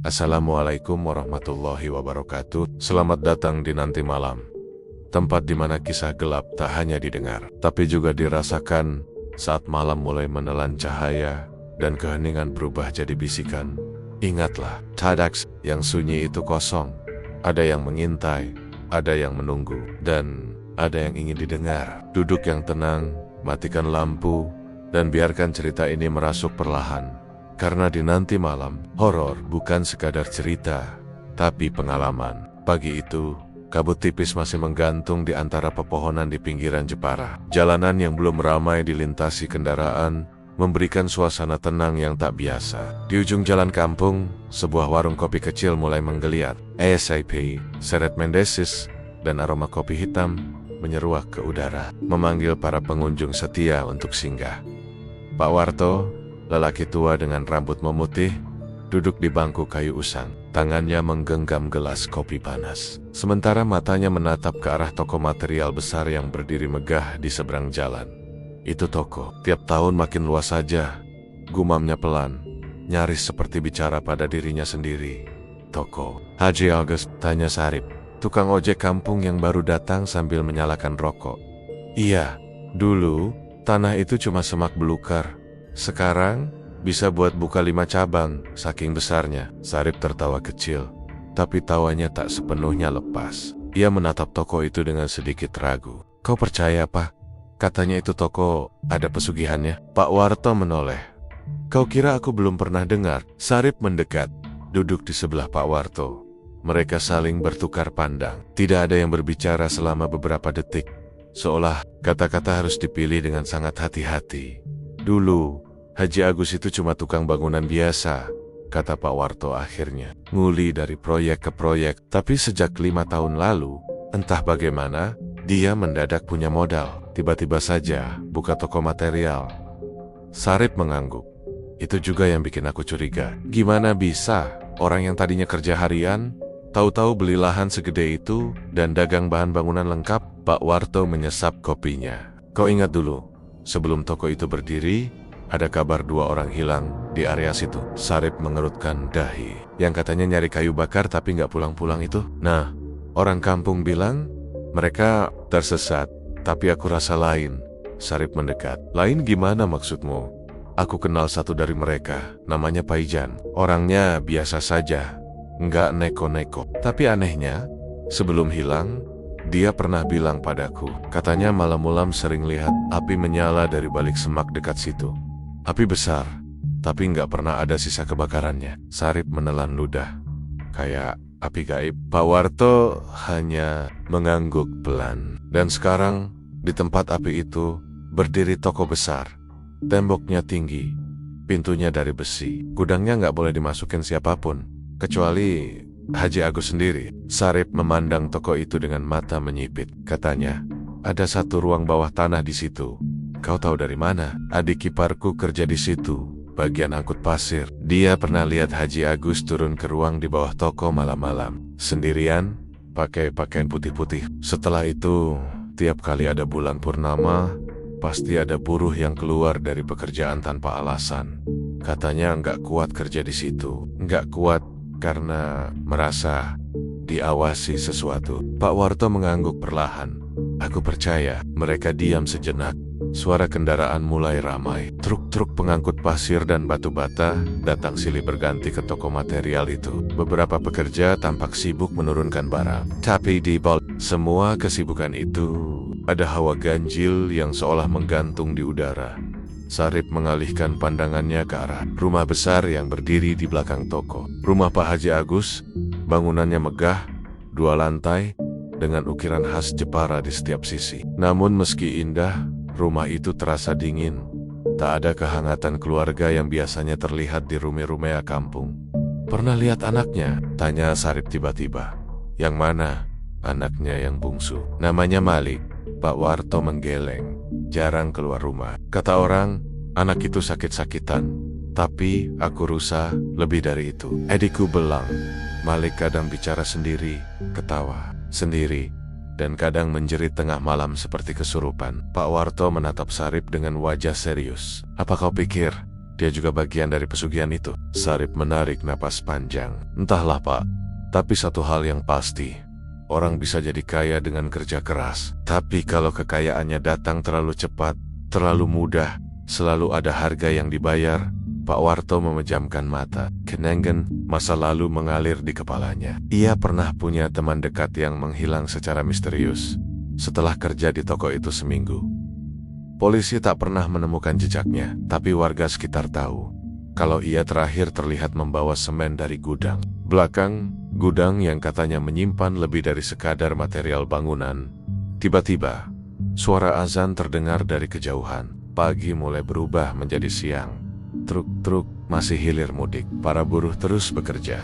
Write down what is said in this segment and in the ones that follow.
Assalamualaikum warahmatullahi wabarakatuh. Selamat datang di Nanti Malam, tempat di mana kisah gelap tak hanya didengar, tapi juga dirasakan saat malam mulai menelan cahaya dan keheningan berubah jadi bisikan. Ingatlah, Tadaks, yang sunyi itu kosong. Ada yang mengintai, ada yang menunggu, dan ada yang ingin didengar. Duduk yang tenang, matikan lampu, dan biarkan cerita ini merasuk perlahan. Karena di Nanti Malam, horor bukan sekadar cerita, tapi pengalaman. Pagi itu, kabut tipis masih menggantung di antara pepohonan di pinggiran Jepara. Jalanan yang belum ramai dilintasi kendaraan memberikan suasana tenang yang tak biasa. Di ujung jalan kampung, sebuah warung kopi kecil mulai menggeliat. ASAP, seret mendesis, dan aroma kopi hitam menyeruak ke udara, memanggil para pengunjung setia untuk singgah. Pak Warto, lelaki tua dengan rambut memutih, duduk di bangku kayu usang. Tangannya menggenggam gelas kopi panas, sementara matanya menatap ke arah toko material besar yang berdiri megah di seberang jalan. Itu toko, tiap tahun makin luas saja, gumamnya pelan, nyaris seperti bicara pada dirinya sendiri. Toko, Haji Agus, tanya Sarip, tukang ojek kampung yang baru datang sambil menyalakan rokok. Iya, dulu tanah itu cuma semak belukar. Sekarang bisa buat buka 5 cabang, saking besarnya. Sarip tertawa kecil, tapi tawanya tak sepenuhnya lepas. Ia menatap toko itu dengan sedikit ragu. Kau percaya, Pak? Katanya itu toko ada pesugihannya. Pak Warto menoleh. Kau kira aku belum pernah dengar? Sarip mendekat, duduk di sebelah Pak Warto. Mereka saling bertukar pandang. Tidak ada yang berbicara selama beberapa detik, seolah kata-kata harus dipilih dengan sangat hati-hati. Dulu, Haji Agus itu cuma tukang bangunan biasa, kata Pak Warto akhirnya. Nguli dari proyek ke proyek, tapi sejak 5 tahun lalu, entah bagaimana, dia mendadak punya modal. Tiba-tiba saja buka toko material. Sarip mengangguk. Itu juga yang bikin aku curiga. Gimana bisa orang yang tadinya kerja harian, tahu-tahu beli lahan segede itu dan dagang bahan bangunan lengkap? Pak Warto menyesap kopinya. Kau ingat dulu, sebelum toko itu berdiri, ada kabar 2 orang hilang di area situ. Sarip mengerutkan dahi. Yang katanya nyari kayu bakar tapi nggak pulang-pulang itu. Nah, orang kampung bilang mereka tersesat, tapi aku rasa lain. Sarip mendekat. Lain gimana maksudmu? Aku kenal satu dari mereka, namanya Paijan. Orangnya biasa saja, nggak neko-neko. Tapi anehnya, sebelum hilang, dia pernah bilang padaku, katanya malam-malam sering lihat api menyala dari balik semak dekat situ. Api besar, tapi nggak pernah ada sisa kebakarannya. Sarip menelan ludah, kayak api gaib. Pak Warto hanya mengangguk pelan. Dan sekarang, di tempat api itu, berdiri toko besar. Temboknya tinggi, pintunya dari besi. Gudangnya nggak boleh dimasukin siapapun, kecuali Haji Agus sendiri. Sarip memandang toko itu dengan mata menyipit. Katanya, ada satu ruang bawah tanah di situ. Kau tahu dari mana? Adik iparku kerja di situ, bagian angkut pasir. Dia pernah lihat Haji Agus turun ke ruang di bawah toko malam-malam, sendirian, pakai pakaian putih-putih. Setelah itu, tiap kali ada bulan purnama, pasti ada buruh yang keluar dari pekerjaan tanpa alasan. Katanya nggak kuat kerja di situ. Nggak kuat karena merasa diawasi sesuatu. Pak Warto mengangguk perlahan. Aku percaya. Mereka diam sejenak. Suara kendaraan mulai ramai. Truk-truk pengangkut pasir dan batu bata datang silih berganti ke toko material itu. Beberapa pekerja tampak sibuk menurunkan barang. Tapi di balik semua kesibukan itu, ada hawa ganjil yang seolah menggantung di udara. Sarip mengalihkan pandangannya ke arah rumah besar yang berdiri di belakang toko. Rumah Pak Haji Agus, bangunannya megah, 2 lantai, dengan ukiran khas Jepara di setiap sisi. Namun meski indah, rumah itu terasa dingin. Tak ada kehangatan keluarga yang biasanya terlihat di rumah-rumah kampung. Pernah lihat anaknya? Tanya Sarip tiba-tiba. Yang mana? Anaknya yang bungsu. Namanya Malik. Pak Warto menggeleng. Jarang keluar rumah. Kata orang, anak itu sakit-sakitan. Tapi aku rusa lebih dari itu. Adikku belang. Malik kadang bicara sendiri, ketawa sendiri, dan kadang menjerit tengah malam seperti kesurupan. Pak Warto menatap Sarip dengan wajah serius. Apa kau pikir Dia juga bagian dari pesugihan itu. Sarip menarik napas panjang. Entahlah Pak, tapi satu hal yang pasti, orang bisa jadi kaya dengan kerja keras. Tapi kalau kekayaannya datang terlalu cepat, terlalu mudah, selalu ada harga yang dibayar. Pak Warto memejamkan mata. Kenangan masa lalu mengalir di kepalanya. Ia pernah punya teman dekat yang menghilang secara misterius setelah kerja di toko itu seminggu. Polisi tak pernah menemukan jejaknya, tapi warga sekitar tahu kalau ia terakhir terlihat membawa semen dari gudang belakang, gudang yang katanya menyimpan lebih dari sekadar material bangunan. Tiba-tiba, suara azan terdengar dari kejauhan. Pagi mulai berubah menjadi siang. Truk-truk masih hilir mudik. Para buruh terus bekerja.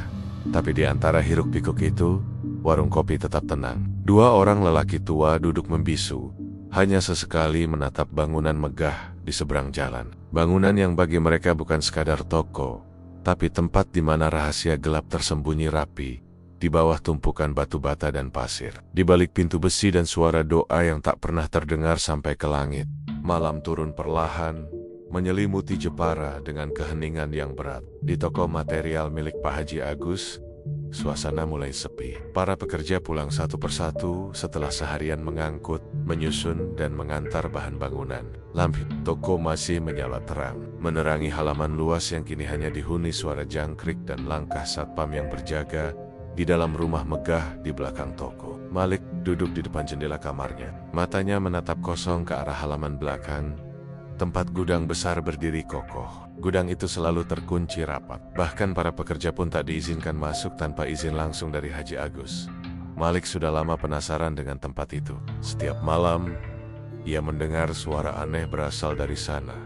Tapi di antara hiruk-pikuk itu, warung kopi tetap tenang. Dua orang lelaki tua duduk membisu, hanya sesekali menatap bangunan megah di seberang jalan. Bangunan yang bagi mereka bukan sekadar toko, tapi tempat di mana rahasia gelap tersembunyi rapi di bawah tumpukan batu bata dan pasir. Di balik pintu besi dan suara doa yang tak pernah terdengar sampai ke langit. Malam turun perlahan, menyelimuti Jepara dengan keheningan yang berat. Di toko material milik Pak Haji Agus, suasana mulai sepi. Para pekerja pulang satu persatu setelah seharian mengangkut, menyusun, dan mengantar bahan bangunan. Lampu toko masih menyala terang, menerangi halaman luas yang kini hanya dihuni suara jangkrik dan langkah satpam yang berjaga di dalam rumah megah di belakang toko. Malik duduk di depan jendela kamarnya. Matanya menatap kosong ke arah halaman belakang. Tempat gudang besar berdiri kokoh. Gudang itu selalu terkunci rapat. Bahkan para pekerja pun tak diizinkan masuk tanpa izin langsung dari Haji Agus. Malik sudah lama penasaran dengan tempat itu. Setiap malam, ia mendengar suara aneh berasal dari sana.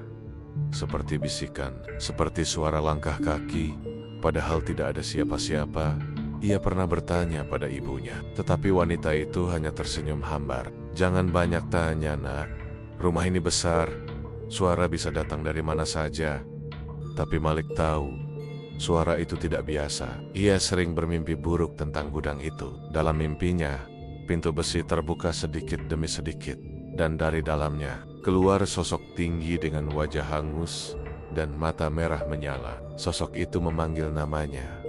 Seperti bisikan, seperti suara langkah kaki, padahal tidak ada siapa-siapa. Ia pernah bertanya pada ibunya, tetapi wanita itu hanya tersenyum hambar. "Jangan banyak tanya, nak. Rumah ini besar. Suara bisa datang dari mana saja." Tapi Malik tahu, suara itu tidak biasa. Ia sering bermimpi buruk tentang gudang itu. Dalam mimpinya, pintu besi terbuka sedikit demi sedikit, dan dari dalamnya keluar sosok tinggi dengan wajah hangus dan mata merah menyala. Sosok itu memanggil namanya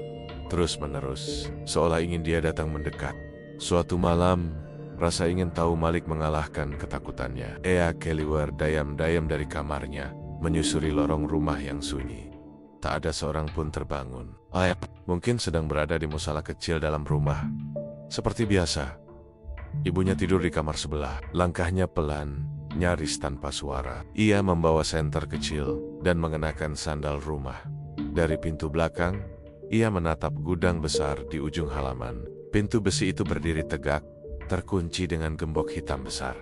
terus-menerus, seolah ingin dia datang mendekat. Suatu malam, rasa ingin tahu Malik mengalahkan ketakutannya. Ia keluar dayam-dayam dari kamarnya, menyusuri lorong rumah yang sunyi. Tak ada seorang pun terbangun. Ayah mungkin sedang berada di musala kecil dalam rumah. Seperti biasa, ibunya tidur di kamar sebelah. Langkahnya pelan, nyaris tanpa suara. Ia membawa senter kecil dan mengenakan sandal rumah. Dari pintu belakang, ia menatap gudang besar di ujung halaman. Pintu besi itu berdiri tegak, terkunci dengan gembok hitam besar.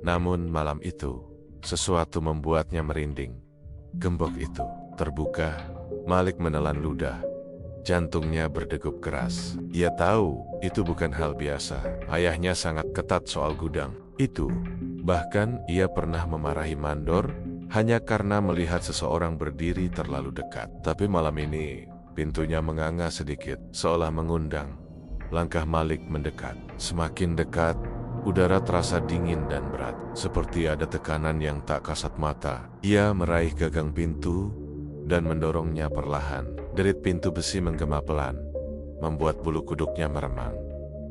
Namun malam itu, sesuatu membuatnya merinding. Gembok itu terbuka. Malik menelan ludah. Jantungnya berdegup keras. Ia tahu itu bukan hal biasa. Ayahnya sangat ketat soal gudang itu. Bahkan ia pernah memarahi mandor hanya karena melihat seseorang berdiri terlalu dekat. Tapi malam ini, pintunya menganga sedikit, seolah mengundang. Langkah Malik mendekat. Semakin dekat, udara terasa dingin dan berat, seperti ada tekanan yang tak kasat mata. Ia meraih gagang pintu dan mendorongnya perlahan. Derit pintu besi menggema pelan, membuat bulu kuduknya meremang.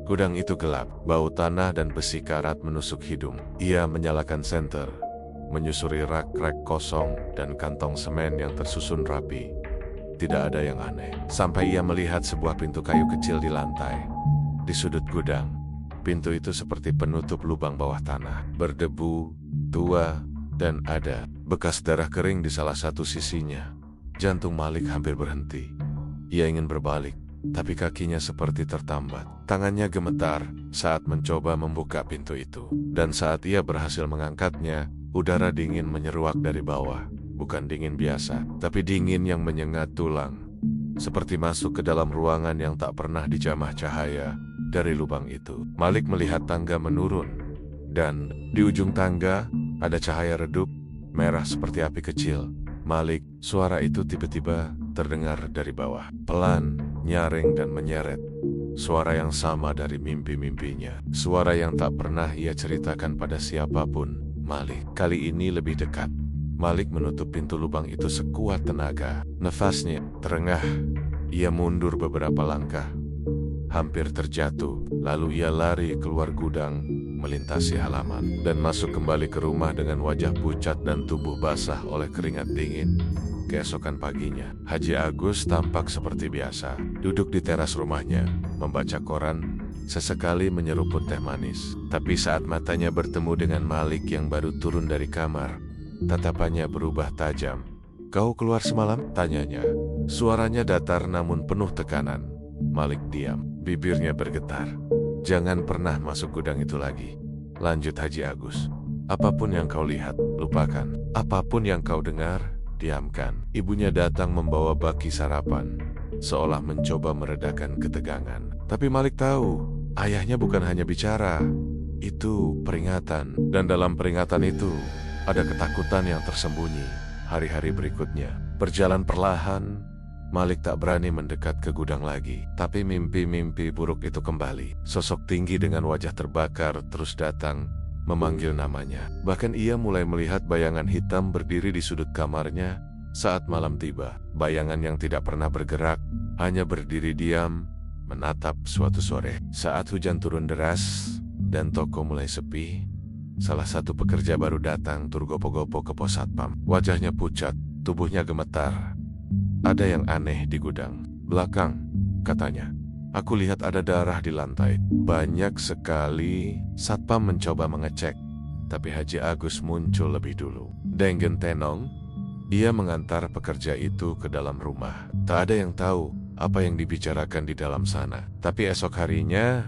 Gudang itu gelap, bau tanah dan besi karat menusuk hidung. Ia menyalakan senter, menyusuri rak-rak kosong dan kantong semen yang tersusun rapi. Tidak ada yang aneh, sampai ia melihat sebuah pintu kayu kecil di lantai. Di sudut gudang, pintu itu seperti penutup lubang bawah tanah. Berdebu, tua, dan ada bekas darah kering di salah satu sisinya. Jantung Malik hampir berhenti. Ia ingin berbalik, tapi kakinya seperti tertambat. Tangannya gemetar saat mencoba membuka pintu itu. Dan saat ia berhasil mengangkatnya, udara dingin menyeruak dari bawah. Bukan dingin biasa, tapi dingin yang menyengat tulang. Seperti masuk ke dalam ruangan yang tak pernah dijamah cahaya dari lubang itu. Malik melihat tangga menurun. Dan di ujung tangga ada cahaya redup, merah seperti api kecil. Malik, suara itu tiba-tiba terdengar dari bawah. Pelan, nyaring dan menyeret. Suara yang sama dari mimpi-mimpinya. Suara yang tak pernah ia ceritakan pada siapapun. Malik kali ini lebih dekat. Malik menutup pintu lubang itu sekuat tenaga. Nafasnya terengah. Ia mundur beberapa langkah, hampir terjatuh. Lalu ia lari keluar gudang, melintasi halaman, dan masuk kembali ke rumah dengan wajah pucat dan tubuh basah oleh keringat dingin. Keesokan paginya, Haji Agus tampak seperti biasa, duduk di teras rumahnya, membaca koran, sesekali menyeruput teh manis. Tapi saat matanya bertemu dengan Malik yang baru turun dari kamar, tatapannya berubah tajam. "Kau keluar semalam?" tanyanya. Suaranya datar namun penuh tekanan. Malik diam, bibirnya bergetar. "Jangan pernah masuk gudang itu lagi," lanjut Haji Agus. "Apapun yang kau lihat, lupakan. Apapun yang kau dengar, diamkan." Ibunya datang membawa baki sarapan, seolah mencoba meredakan ketegangan. Tapi Malik tahu, ayahnya bukan hanya bicara, itu peringatan. Dan dalam peringatan itu, ada ketakutan yang tersembunyi. Hari-hari berikutnya, berjalan perlahan, Malik tak berani mendekat ke gudang lagi. Tapi mimpi-mimpi buruk itu kembali. Sosok tinggi dengan wajah terbakar terus datang, memanggil namanya. Bahkan ia mulai melihat bayangan hitam berdiri di sudut kamarnya saat malam tiba. Bayangan yang tidak pernah bergerak, hanya berdiri diam, menatap suatu sore. Saat hujan turun deras dan toko mulai sepi, salah satu pekerja baru datang tergopoh-gopoh ke pos satpam. Wajahnya pucat, tubuhnya gemetar. "Ada yang aneh di gudang belakang," katanya. "Aku lihat ada darah di lantai." Banyak sekali. Satpam mencoba mengecek, tapi Haji Agus muncul lebih dulu. Denggen tenong, ia mengantar pekerja itu ke dalam rumah. Tak ada yang tahu apa yang dibicarakan di dalam sana. Tapi esok harinya,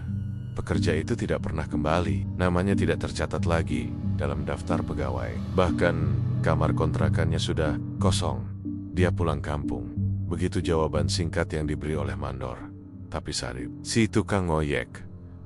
pekerja itu tidak pernah kembali. Namanya tidak tercatat lagi dalam daftar pegawai. Bahkan kamar kontrakannya sudah kosong. Dia pulang kampung. Begitu jawaban singkat yang diberi oleh mandor. Tapi Sarip, si tukang oyek,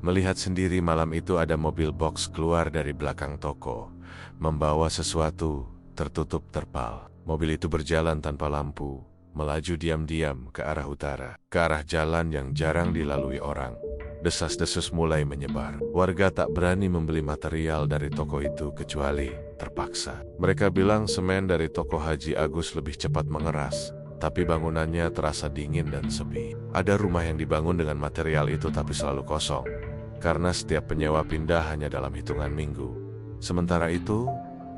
melihat sendiri malam itu ada mobil box keluar dari belakang toko, membawa sesuatu tertutup terpal. Mobil itu berjalan tanpa lampu, melaju diam-diam ke arah utara, ke arah jalan yang jarang dilalui orang. Desas-desus mulai menyebar. Warga tak berani membeli material dari toko itu kecuali terpaksa. Mereka bilang semen dari toko Haji Agus lebih cepat mengeras, tapi bangunannya terasa dingin dan sepi. Ada rumah yang dibangun dengan material itu tapi selalu kosong, karena setiap penyewa pindah hanya dalam hitungan minggu. Sementara itu,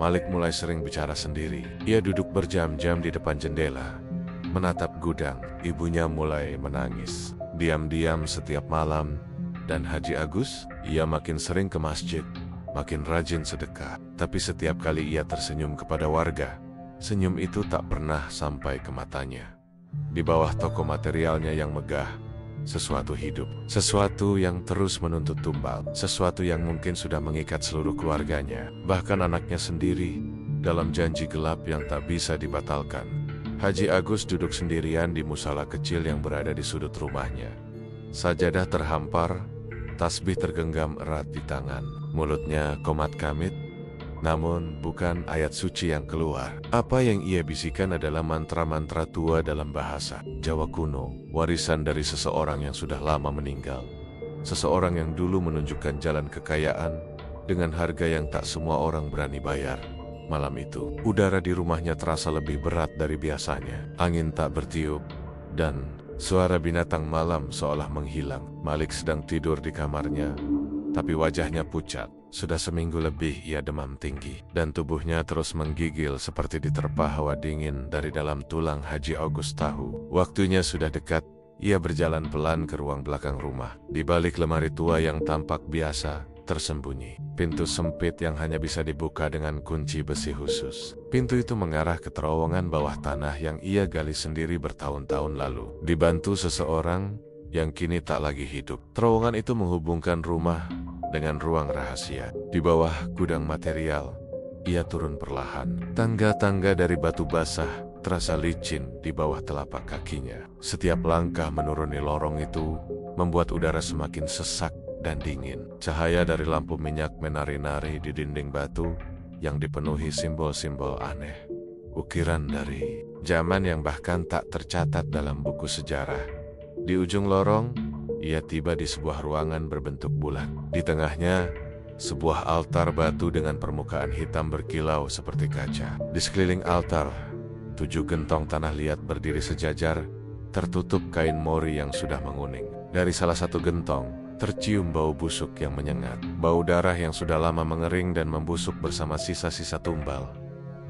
Malik mulai sering bicara sendiri. Ia duduk berjam-jam di depan jendela, menatap gudang. Ibunya mulai menangis diam-diam setiap malam. Dan Haji Agus, ia makin sering ke masjid, makin rajin sedekah. Tapi setiap kali ia tersenyum kepada warga, senyum itu tak pernah sampai ke matanya. Di bawah toko materialnya yang megah, sesuatu hidup. Sesuatu yang terus menuntut tumbal. Sesuatu yang mungkin sudah mengikat seluruh keluarganya, bahkan anaknya sendiri, dalam janji gelap yang tak bisa dibatalkan. Haji Agus duduk sendirian di musala kecil yang berada di sudut rumahnya. Sajadah terhampar, tasbih tergenggam erat di tangan. Mulutnya komat kamit, namun bukan ayat suci yang keluar. Apa yang ia bisikan adalah mantra-mantra tua dalam bahasa Jawa kuno, warisan dari seseorang yang sudah lama meninggal. Seseorang yang dulu menunjukkan jalan kekayaan dengan harga yang tak semua orang berani bayar. Malam itu, udara di rumahnya terasa lebih berat dari biasanya. Angin tak bertiup, dan suara binatang malam seolah menghilang. Malik sedang tidur di kamarnya, tapi wajahnya pucat. Sudah seminggu lebih ia demam tinggi, dan tubuhnya terus menggigil seperti diterpa hawa dingin dari dalam tulang. Haji Agus tahu waktunya sudah dekat. Ia berjalan pelan ke ruang belakang rumah. Di balik lemari tua yang tampak biasa, tersembunyi pintu sempit yang hanya bisa dibuka dengan kunci besi khusus. Pintu itu mengarah ke terowongan bawah tanah yang ia gali sendiri bertahun-tahun lalu, dibantu seseorang yang kini tak lagi hidup. Terowongan itu menghubungkan rumah dengan ruang rahasia. Di bawah gudang material, ia turun perlahan. Tangga-tangga dari batu basah terasa licin di bawah telapak kakinya. Setiap langkah menuruni lorong itu membuat udara semakin sesak dan dingin. Cahaya dari lampu minyak menari-nari di dinding batu yang dipenuhi simbol-simbol aneh. Ukiran dari zaman yang bahkan tak tercatat dalam buku sejarah. Di ujung lorong, ia tiba di sebuah ruangan berbentuk bulat. Di tengahnya, sebuah altar batu dengan permukaan hitam berkilau seperti kaca. Di sekeliling altar, 7 gentong tanah liat berdiri sejajar, tertutup kain mori yang sudah menguning. Dari salah satu gentong, tercium bau busuk yang menyengat. Bau darah yang sudah lama mengering dan membusuk bersama sisa-sisa tumbal.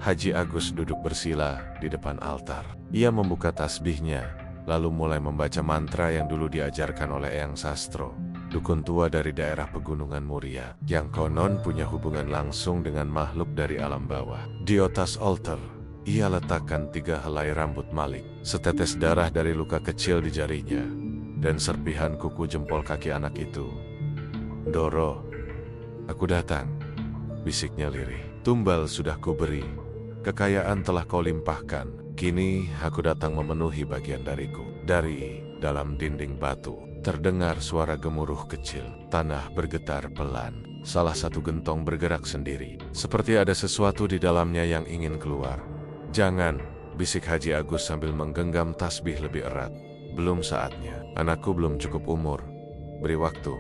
Haji Agus duduk bersila di depan altar. Ia membuka tasbihnya, lalu mulai membaca mantra yang dulu diajarkan oleh Eyang Sastro, dukun tua dari daerah pegunungan Muria, yang konon punya hubungan langsung dengan makhluk dari alam bawah. Di atas altar, ia letakkan 3 helai rambut Malik, setetes darah dari luka kecil di jarinya, dan serpihan kuku jempol kaki anak itu. "Doro, aku datang," bisiknya lirih. "Tumbal sudah kuberi, kekayaan telah kau limpahkan. Kini aku datang memenuhi bagian dariku." Dari dalam dinding batu, terdengar suara gemuruh kecil. Tanah bergetar pelan. Salah satu gentong bergerak sendiri, seperti ada sesuatu di dalamnya yang ingin keluar. "Jangan," bisik Haji Agus sambil menggenggam tasbih lebih erat. "Belum saatnya. Anakku belum cukup umur. Beri waktu.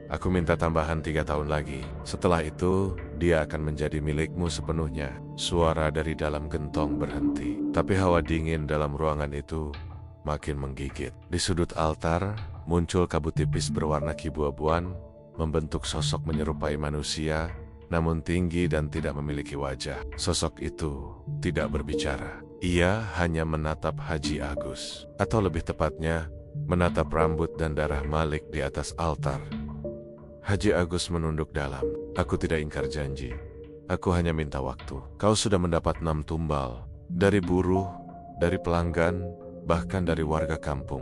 Aku minta tambahan 3 tahun lagi. Setelah itu, dia akan menjadi milikmu sepenuhnya." Suara dari dalam gentong berhenti, tapi hawa dingin dalam ruangan itu makin menggigit. Di sudut altar, muncul kabut tipis berwarna keabu-abuan, membentuk sosok menyerupai manusia, namun tinggi dan tidak memiliki wajah. Sosok itu tidak berbicara. Ia hanya menatap Haji Agus, atau lebih tepatnya, menatap rambut dan darah Malik di atas altar. Haji Agus menunduk dalam. "Aku tidak ingkar janji. Aku hanya minta waktu. Kau sudah mendapat 6 tumbal. Dari buruh, dari pelanggan, bahkan dari warga kampung.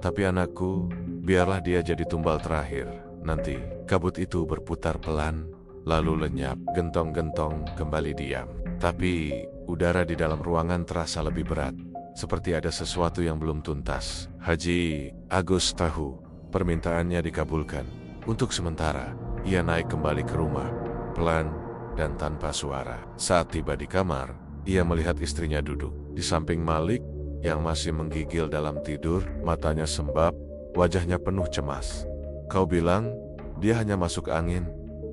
Tapi anakku, biarlah dia jadi tumbal terakhir. Nanti, kabut itu berputar pelan, lalu lenyap. Gentong-gentong kembali diam. Tapi, udara di dalam ruangan terasa lebih berat. Seperti ada sesuatu yang belum tuntas. Haji Agus tahu, permintaannya dikabulkan. Untuk sementara, ia naik kembali ke rumah, pelan dan tanpa suara. Saat tiba di kamar, ia melihat istrinya duduk di samping Malik yang masih menggigil dalam tidur, matanya sembab, wajahnya penuh cemas. "Kau bilang dia hanya masuk angin,"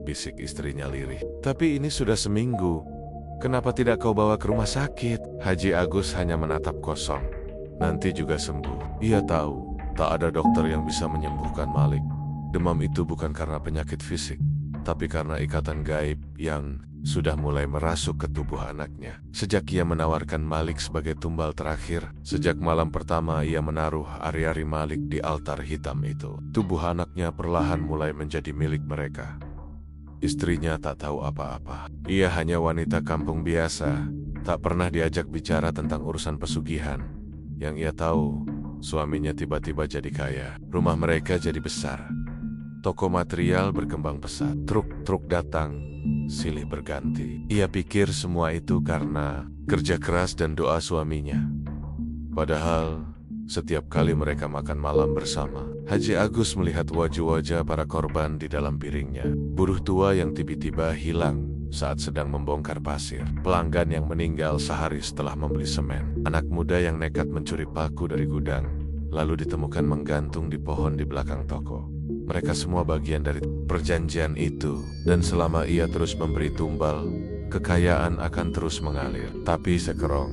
bisik istrinya lirih. "Tapi ini sudah seminggu. Kenapa tidak kau bawa ke rumah sakit?" Haji Agus hanya menatap kosong. "Nanti juga sembuh." Ia tahu, tak ada dokter yang bisa menyembuhkan Malik. Demam itu bukan karena penyakit fisik, tapi karena ikatan gaib yang sudah mulai merasuk ke tubuh anaknya. Sejak ia menawarkan Malik sebagai tumbal terakhir, sejak malam pertama ia menaruh ari-ari Malik di altar hitam itu, tubuh anaknya perlahan mulai menjadi milik mereka. Istrinya tak tahu apa-apa. Ia hanya wanita kampung biasa, tak pernah diajak bicara tentang urusan pesugihan. Yang ia tahu, suaminya tiba-tiba jadi kaya, rumah mereka jadi besar. Toko material berkembang pesat, truk-truk datang, silih berganti. Ia pikir semua itu karena kerja keras dan doa suaminya. Padahal, setiap kali mereka makan malam bersama, Haji Agus melihat wajah-wajah para korban di dalam piringnya. Buruh tua yang tiba-tiba hilang saat sedang membongkar pasir. Pelanggan yang meninggal sehari setelah membeli semen. Anak muda yang nekat mencuri paku dari gudang, lalu ditemukan menggantung di pohon di belakang toko. Mereka semua bagian dari perjanjian itu, dan selama ia terus memberi tumbal, kekayaan akan terus mengalir. Tapi sekerong,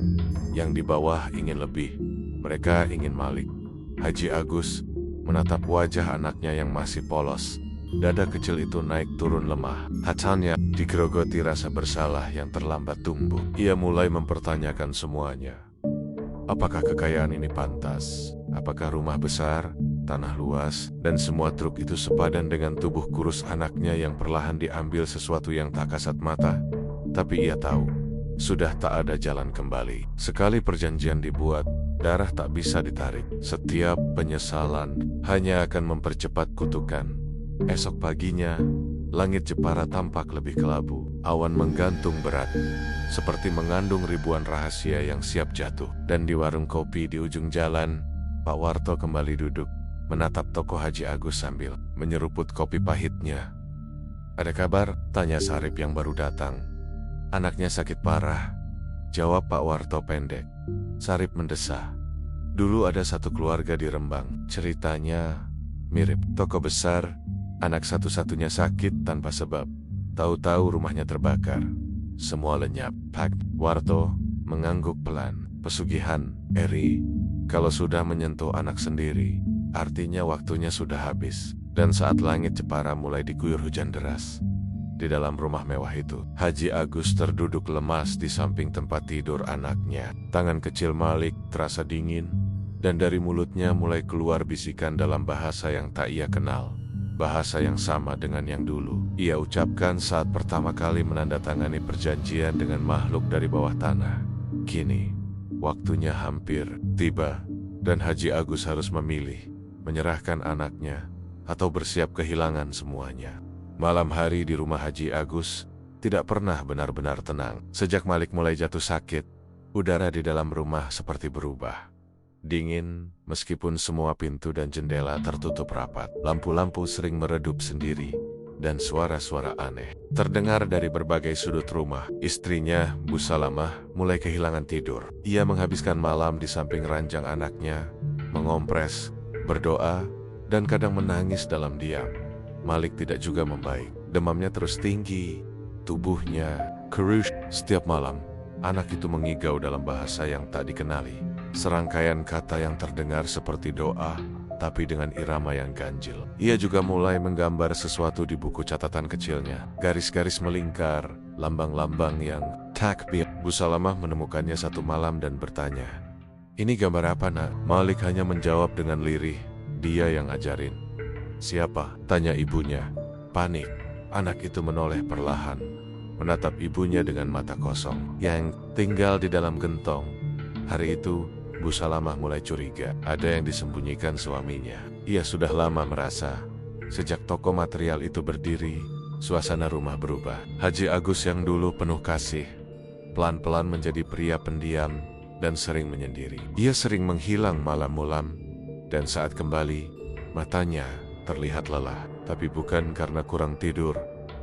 yang di bawah ingin lebih. Mereka ingin Malik. Haji Agus menatap wajah anaknya yang masih polos. Dada kecil itu naik turun lemah. Hatinya digerogoti rasa bersalah yang terlambat tumbuh. Ia mulai mempertanyakan semuanya. Apakah kekayaan ini pantas? Apakah rumah besar, tanah luas, dan semua truk itu sepadan dengan tubuh kurus anaknya yang perlahan diambil sesuatu yang tak kasat mata? Tapi ia tahu, sudah tak ada jalan kembali. Sekali perjanjian dibuat, darah tak bisa ditarik. Setiap penyesalan hanya akan mempercepat kutukan. Esok paginya, langit Jepara tampak lebih kelabu. Awan menggantung berat, seperti mengandung ribuan rahasia yang siap jatuh. Dan di warung kopi di ujung jalan, Pak Warto kembali duduk, menatap toko Haji Agus sambil menyeruput kopi pahitnya. "Ada kabar?" tanya Sarip yang baru datang. "Anaknya sakit parah," jawab Pak Warto pendek. Sarip mendesah. "Dulu ada satu keluarga di Rembang. Ceritanya mirip. Toko besar, Anak satu-satunya sakit tanpa sebab. Tahu-tahu rumahnya terbakar. Semua lenyap. Pak Warto mengangguk pelan. Pesugihan, Eri. Kalau sudah menyentuh anak sendiri, artinya waktunya sudah habis. Dan saat langit Jepara mulai diguyur hujan deras. Di dalam rumah mewah itu, Haji Agus terduduk lemas di samping tempat tidur anaknya. Tangan kecil Malik terasa dingin, dan dari mulutnya mulai keluar bisikan dalam bahasa yang tak ia kenal. Bahasa yang sama dengan yang dulu ia ucapkan saat pertama kali menandatangani perjanjian dengan makhluk dari bawah tanah. Kini, waktunya hampir tiba, dan Haji Agus harus memilih, menyerahkan anaknya, atau bersiap kehilangan semuanya. Malam hari di rumah Haji Agus tidak pernah benar-benar tenang. Sejak Malik mulai jatuh sakit, udara di dalam rumah seperti berubah. Dingin, meskipun semua pintu dan jendela tertutup rapat. Lampu-lampu sering meredup sendiri, dan suara-suara aneh terdengar dari berbagai sudut rumah. Istrinya, Bu Salamah, mulai kehilangan tidur. Ia menghabiskan malam di samping ranjang anaknya, mengompres, berdoa, dan kadang menangis dalam diam. Malik tidak juga membaik. Demamnya terus tinggi, tubuhnya keruh. Setiap malam, anak itu mengigau dalam bahasa yang tak dikenali. Serangkaian kata yang terdengar seperti doa, tapi dengan irama yang ganjil. Ia juga mulai menggambar sesuatu di buku catatan kecilnya. Garis-garis melingkar, lambang-lambang yang takbir. Bu Salamah menemukannya satu malam dan bertanya, "Ini gambar apa, Nak?" Malik hanya menjawab dengan lirih, "Dia yang ajarin." "Siapa?" tanya ibunya. Panik. Anak itu menoleh perlahan, menatap ibunya dengan mata kosong yang tinggal di dalam gentong. Hari itu, Bu Salamah mulai curiga, ada yang disembunyikan suaminya. Ia sudah lama merasa, sejak toko material itu berdiri, suasana rumah berubah. Haji Agus yang dulu penuh kasih, pelan-pelan menjadi pria pendiam dan sering menyendiri. Ia sering menghilang malam-malam, dan saat kembali, matanya terlihat lelah. Tapi bukan karena kurang tidur,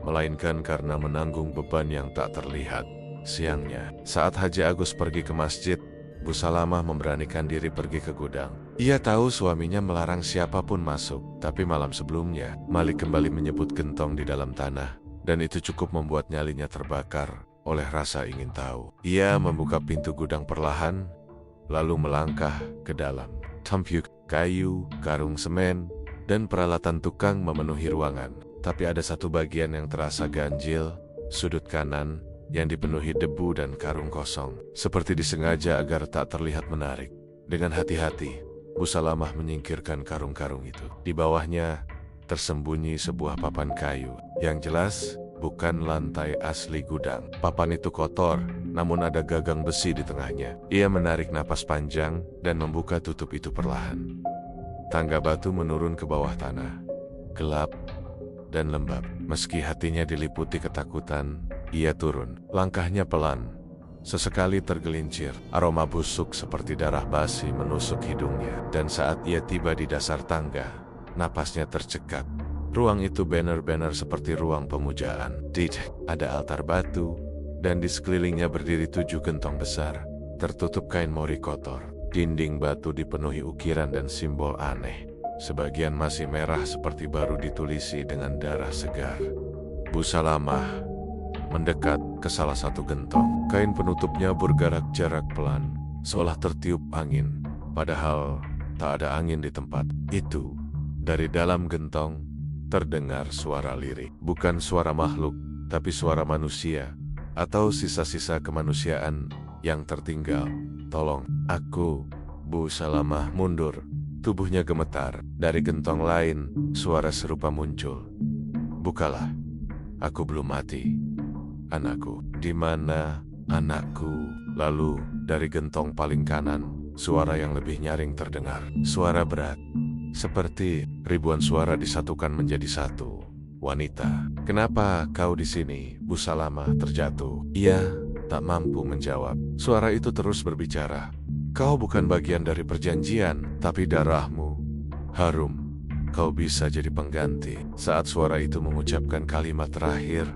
melainkan karena menanggung beban yang tak terlihat. Siangnya, saat Haji Agus pergi ke masjid, Bu Salamah memberanikan diri pergi ke gudang. Ia tahu suaminya melarang siapapun masuk, tapi malam sebelumnya, Malik kembali menyebut gentong di dalam tanah, dan itu cukup membuat nyalinya terbakar oleh rasa ingin tahu. Ia membuka pintu gudang perlahan, lalu melangkah ke dalam. Tampuk, kayu, karung semen, dan peralatan tukang memenuhi ruangan. Tapi ada satu bagian yang terasa ganjil, sudut kanan, yang dipenuhi debu dan karung kosong, seperti disengaja agar tak terlihat menarik. Dengan hati-hati, Bu Salamah menyingkirkan karung-karung itu. Di bawahnya, tersembunyi sebuah papan kayu. Yang jelas, bukan lantai asli gudang. Papan itu kotor, namun ada gagang besi di tengahnya. Ia menarik napas panjang dan membuka tutup itu perlahan. Tangga batu menurun ke bawah tanah, gelap dan lembab. Meski hatinya diliputi ketakutan, ia turun. Langkahnya pelan, sesekali tergelincir. Aroma busuk seperti darah basi menusuk hidungnya. Dan saat ia tiba di dasar tangga, napasnya tercekat. Ruang itu benar-benar seperti ruang pemujaan. Ada altar batu, dan di sekelilingnya berdiri 7 gentong besar, tertutup kain mori kotor. Dinding batu dipenuhi ukiran dan simbol aneh. Sebagian masih merah seperti baru ditulisi dengan darah segar. Bu Salamah mendekat ke salah satu gentong. Kain penutupnya bergerak jarak pelan, seolah tertiup angin. Padahal tak ada angin di tempat itu. Dari dalam gentong terdengar suara lirik. Bukan suara makhluk, tapi suara manusia, atau sisa-sisa kemanusiaan yang tertinggal. "Tolong aku." Bu Salamah mundur. Tubuhnya gemetar. Dari gentong lain, suara serupa muncul. "Bukalah. Aku belum mati. Anakku." "Di mana anakku?" Lalu, dari gentong paling kanan, suara yang lebih nyaring terdengar. Suara berat, seperti ribuan suara disatukan menjadi satu. "Wanita, kenapa kau di sini?" Bu Salamah terjatuh. Ia tak mampu menjawab. Suara itu terus berbicara. "Kau bukan bagian dari perjanjian, tapi darahmu harum. Kau bisa jadi pengganti." Saat suara itu mengucapkan kalimat terakhir,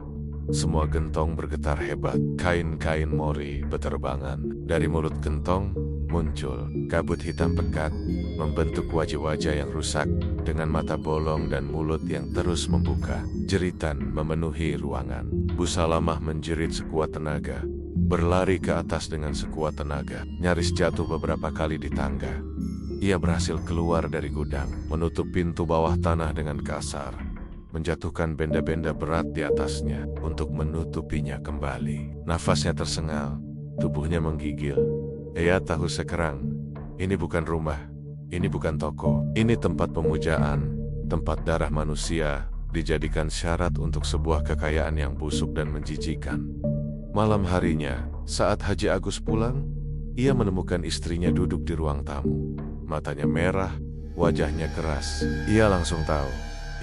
semua gentong bergetar hebat. Kain-kain mori beterbangan. Dari mulut gentong muncul. Kabut hitam pekat membentuk wajah-wajah yang rusak dengan mata bolong dan mulut yang terus membuka. Jeritan memenuhi ruangan. Bu Salamah menjerit sekuat tenaga, berlari ke atas dengan sekuat tenaga, nyaris jatuh beberapa kali di tangga. Ia berhasil keluar dari gudang, menutup pintu bawah tanah dengan kasar, menjatuhkan benda-benda berat di atasnya untuk menutupinya kembali. Nafasnya tersengal, tubuhnya menggigil. Ia tahu sekarang, ini bukan rumah, ini bukan toko, ini tempat pemujaan, tempat darah manusia dijadikan syarat untuk sebuah kekayaan yang busuk dan menjijikan. Malam harinya, saat Haji Agus pulang, ia menemukan istrinya duduk di ruang tamu. Matanya merah, wajahnya keras. Ia langsung tahu,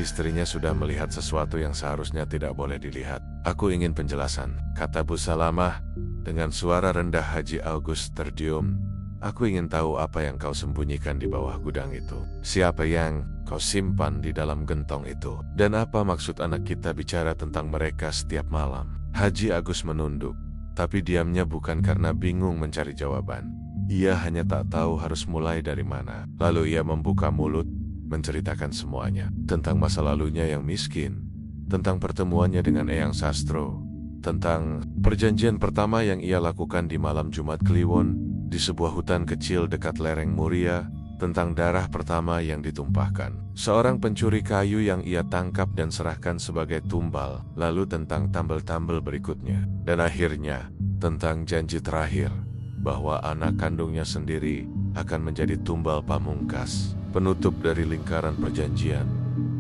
istrinya sudah melihat sesuatu yang seharusnya tidak boleh dilihat. "Aku ingin penjelasan," kata Bu Salamah dengan suara rendah. Haji Agus terdiam. "Aku ingin tahu apa yang kau sembunyikan di bawah gudang itu. Siapa yang kau simpan di dalam gentong itu? Dan apa maksud anak kita bicara tentang mereka setiap malam?" Haji Agus menunduk, tapi diamnya bukan karena bingung mencari jawaban. Ia hanya tak tahu harus mulai dari mana. Lalu ia membuka mulut, menceritakan semuanya. Tentang masa lalunya yang miskin, tentang pertemuannya dengan Eyang Sastro, tentang perjanjian pertama yang ia lakukan di malam Jumat Kliwon di sebuah hutan kecil dekat lereng Muria, tentang darah pertama yang ditumpahkan, seorang pencuri kayu yang ia tangkap dan serahkan sebagai tumbal, lalu tentang tambel-tambel berikutnya, dan akhirnya tentang janji terakhir bahwa anak kandungnya sendiri akan menjadi tumbal pamungkas, penutup dari lingkaran perjanjian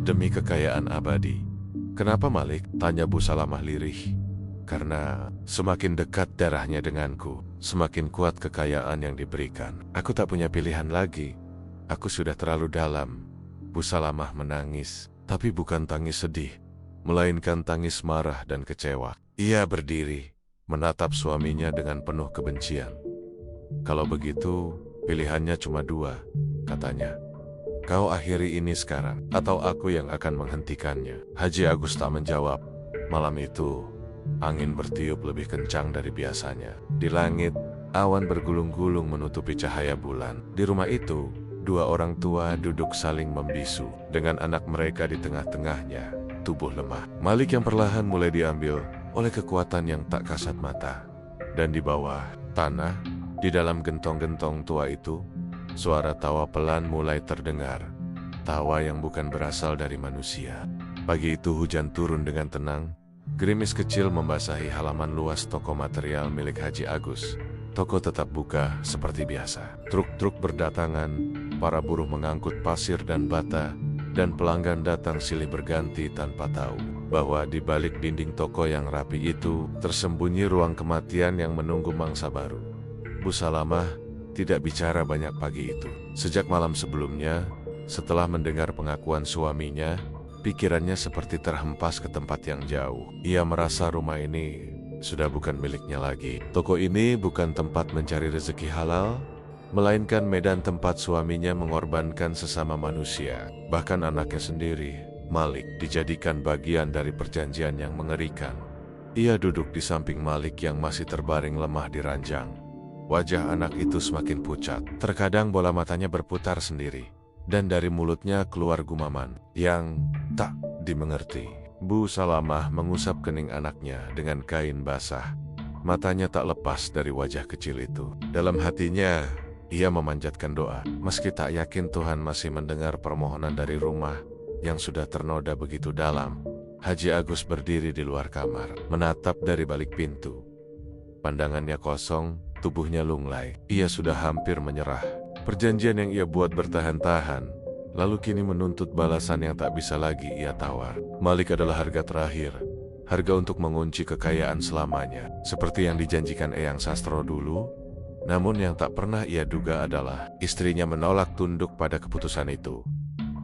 demi kekayaan abadi. "Kenapa Malik?" tanya Bu Salamah lirih. "Karena semakin dekat darahnya denganku, semakin kuat kekayaan yang diberikan. Aku tak punya pilihan lagi. Aku sudah terlalu dalam." Bu Salamah menangis, tapi bukan tangis sedih, melainkan tangis marah dan kecewa. Ia berdiri, menatap suaminya dengan penuh kebencian. "Kalau begitu, pilihannya cuma dua," katanya. "Kau akhiri ini sekarang, atau aku yang akan menghentikannya." Haji Agus tak menjawab. Malam itu, angin bertiup lebih kencang dari biasanya. Di langit, awan bergulung-gulung menutupi cahaya bulan. Di rumah itu, dua orang tua duduk saling membisu, dengan anak mereka di tengah-tengahnya, tubuh lemah. Malik yang perlahan mulai diambil oleh kekuatan yang tak kasat mata. Dan di bawah tanah, di dalam gentong-gentong tua itu, suara tawa pelan mulai terdengar. Tawa yang bukan berasal dari manusia. Pagi itu hujan turun dengan tenang. Gerimis kecil membasahi halaman luas toko material milik Haji Agus. Toko tetap buka seperti biasa. Truk-truk berdatangan, para buruh mengangkut pasir dan bata, dan pelanggan datang silih berganti tanpa tahu bahwa di balik dinding toko yang rapi itu tersembunyi ruang kematian yang menunggu mangsa baru. Bu Salamah tidak bicara banyak pagi itu. Sejak malam sebelumnya, setelah mendengar pengakuan suaminya, pikirannya seperti terhempas ke tempat yang jauh. Ia merasa rumah ini sudah bukan miliknya lagi. Toko ini bukan tempat mencari rezeki halal, melainkan medan tempat suaminya mengorbankan sesama manusia. Bahkan anaknya sendiri, Malik, dijadikan bagian dari perjanjian yang mengerikan. Ia duduk di samping Malik yang masih terbaring lemah di ranjang. Wajah anak itu semakin pucat. Terkadang bola matanya berputar sendiri, dan dari mulutnya keluar gumaman yang tak dimengerti. Bu Salamah mengusap kening anaknya dengan kain basah. Matanya tak lepas dari wajah kecil itu. Dalam hatinya, ia memanjatkan doa. Meski tak yakin Tuhan masih mendengar permohonan dari rumah yang sudah ternoda begitu dalam, Haji Agus berdiri di luar kamar, menatap dari balik pintu. Pandangannya kosong, tubuhnya lunglai. Ia sudah hampir menyerah. Perjanjian yang ia buat bertahan-tahan, lalu kini menuntut balasan yang tak bisa lagi ia tawar. Malik adalah harga terakhir, harga untuk mengunci kekayaan selamanya, seperti yang dijanjikan Eyang Sastro dulu. Namun yang tak pernah ia duga adalah istrinya menolak tunduk pada keputusan itu.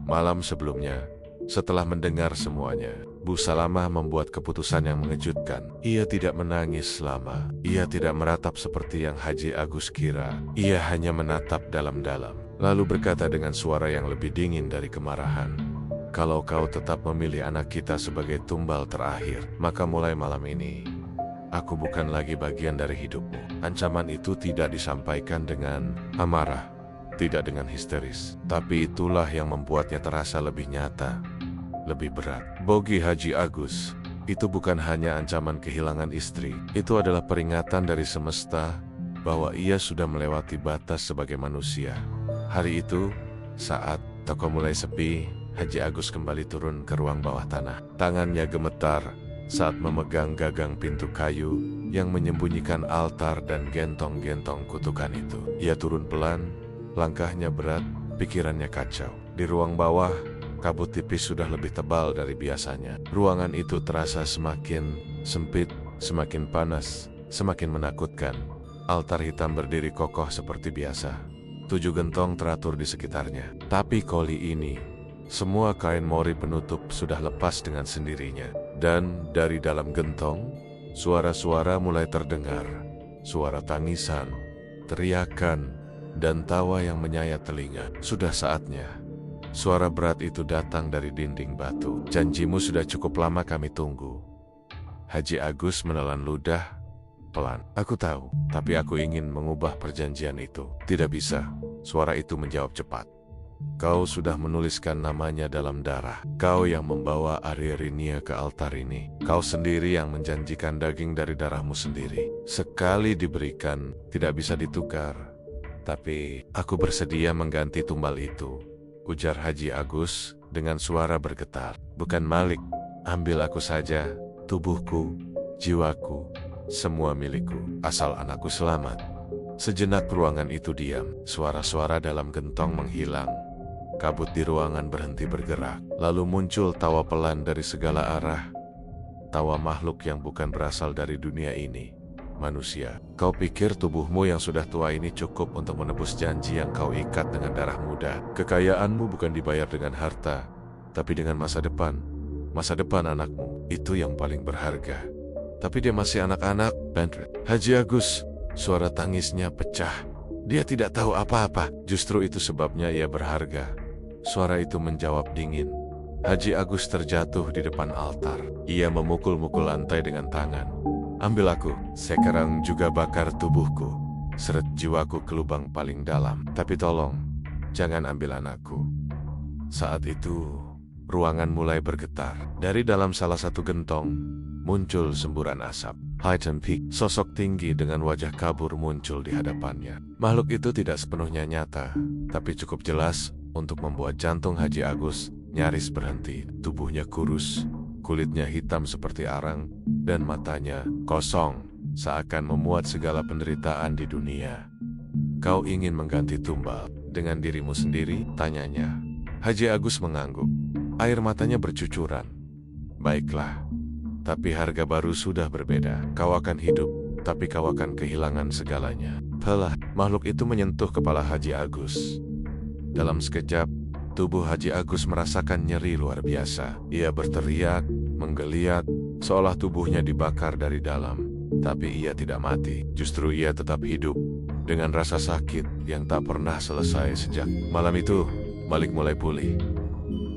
Malam sebelumnya, setelah mendengar semuanya, Bu Salamah membuat keputusan yang mengejutkan. Ia tidak menangis lama. Ia tidak meratap seperti yang Haji Agus kira. Ia hanya menatap dalam-dalam, lalu berkata dengan suara yang lebih dingin dari kemarahan, "Kalau kau tetap memilih anak kita sebagai tumbal terakhir, maka mulai malam ini, Aku bukan lagi bagian dari hidupmu. Ancaman itu tidak disampaikan dengan amarah, tidak dengan histeris. Tapi itulah yang membuatnya terasa lebih nyata, lebih berat. Bogi Haji Agus, itu bukan hanya ancaman kehilangan istri. Itu adalah peringatan dari semesta bahwa ia sudah melewati batas sebagai manusia. Hari itu, saat toko mulai sepi, Haji Agus kembali turun ke ruang bawah tanah. Tangannya gemetar saat memegang gagang pintu kayu yang menyembunyikan altar dan gentong-gentong kutukan itu. Ia turun pelan, langkahnya berat, pikirannya kacau. Di ruang bawah, kabut tipis sudah lebih tebal dari biasanya. Ruangan itu terasa semakin sempit, semakin panas, semakin menakutkan. Altar hitam berdiri kokoh seperti biasa. 7 gentong teratur di sekitarnya. Tapi kali ini, semua kain mori penutup sudah lepas dengan sendirinya. Dan dari dalam gentong, suara-suara mulai terdengar. Suara tangisan, teriakan, dan tawa yang menyayat telinga. Sudah saatnya. Suara berat itu datang dari dinding batu. Janjimu sudah cukup lama kami tunggu. Haji Agus menelan ludah pelan. Aku tahu, tapi aku ingin mengubah perjanjian itu. Tidak bisa. Suara itu menjawab cepat. Kau sudah menuliskan namanya dalam darah. Kau yang membawa Arierinia ke altar ini. Kau sendiri yang menjanjikan daging dari darahmu sendiri. Sekali diberikan, tidak bisa ditukar. Tapi, aku bersedia mengganti tumbal itu, ujar Haji Agus dengan suara bergetar. Bukan Malik, ambil aku saja, tubuhku, jiwaku, semua milikku, asal anakku selamat. Sejenak ruangan itu diam, suara-suara dalam gentong menghilang. Kabut di ruangan berhenti bergerak, lalu muncul tawa pelan dari segala arah. Tawa makhluk yang bukan berasal dari dunia ini, manusia. Kau pikir tubuhmu yang sudah tua ini cukup untuk menebus janji yang kau ikat dengan darah muda? Kekayaanmu bukan dibayar dengan harta, tapi dengan masa depan. Masa depan anakmu, itu yang paling berharga. Tapi dia masih anak-anak, Bandrit. Haji Agus, suara tangisnya pecah. Dia tidak tahu apa-apa, justru itu sebabnya ia berharga. Suara itu menjawab dingin. Haji Agus terjatuh di depan altar. Ia memukul-mukul lantai dengan tangan. Ambil aku, sekarang juga bakar tubuhku. Seret jiwaku ke lubang paling dalam. Tapi tolong, jangan ambil anakku. Saat itu, ruangan mulai bergetar. Dari dalam salah satu gentong, muncul semburan asap. Highton Peak, sosok tinggi dengan wajah kabur muncul di hadapannya. Makhluk itu tidak sepenuhnya nyata, tapi cukup jelas untuk membuat jantung Haji Agus nyaris berhenti. Tubuhnya kurus, kulitnya hitam seperti arang, dan matanya kosong, seakan memuat segala penderitaan di dunia. Kau ingin mengganti tumbal dengan dirimu sendiri? Tanyanya. Haji Agus mengangguk. Air matanya bercucuran. Baiklah. Tapi harga baru sudah berbeda. Kau akan hidup, tapi kau akan kehilangan segalanya. Pelah, makhluk itu menyentuh kepala Haji Agus. Dalam sekejap, tubuh Haji Agus merasakan nyeri luar biasa. Ia berteriak, menggeliat, seolah tubuhnya dibakar dari dalam. Tapi ia tidak mati, justru ia tetap hidup. Dengan rasa sakit yang tak pernah selesai sejak malam itu, Malik mulai pulih.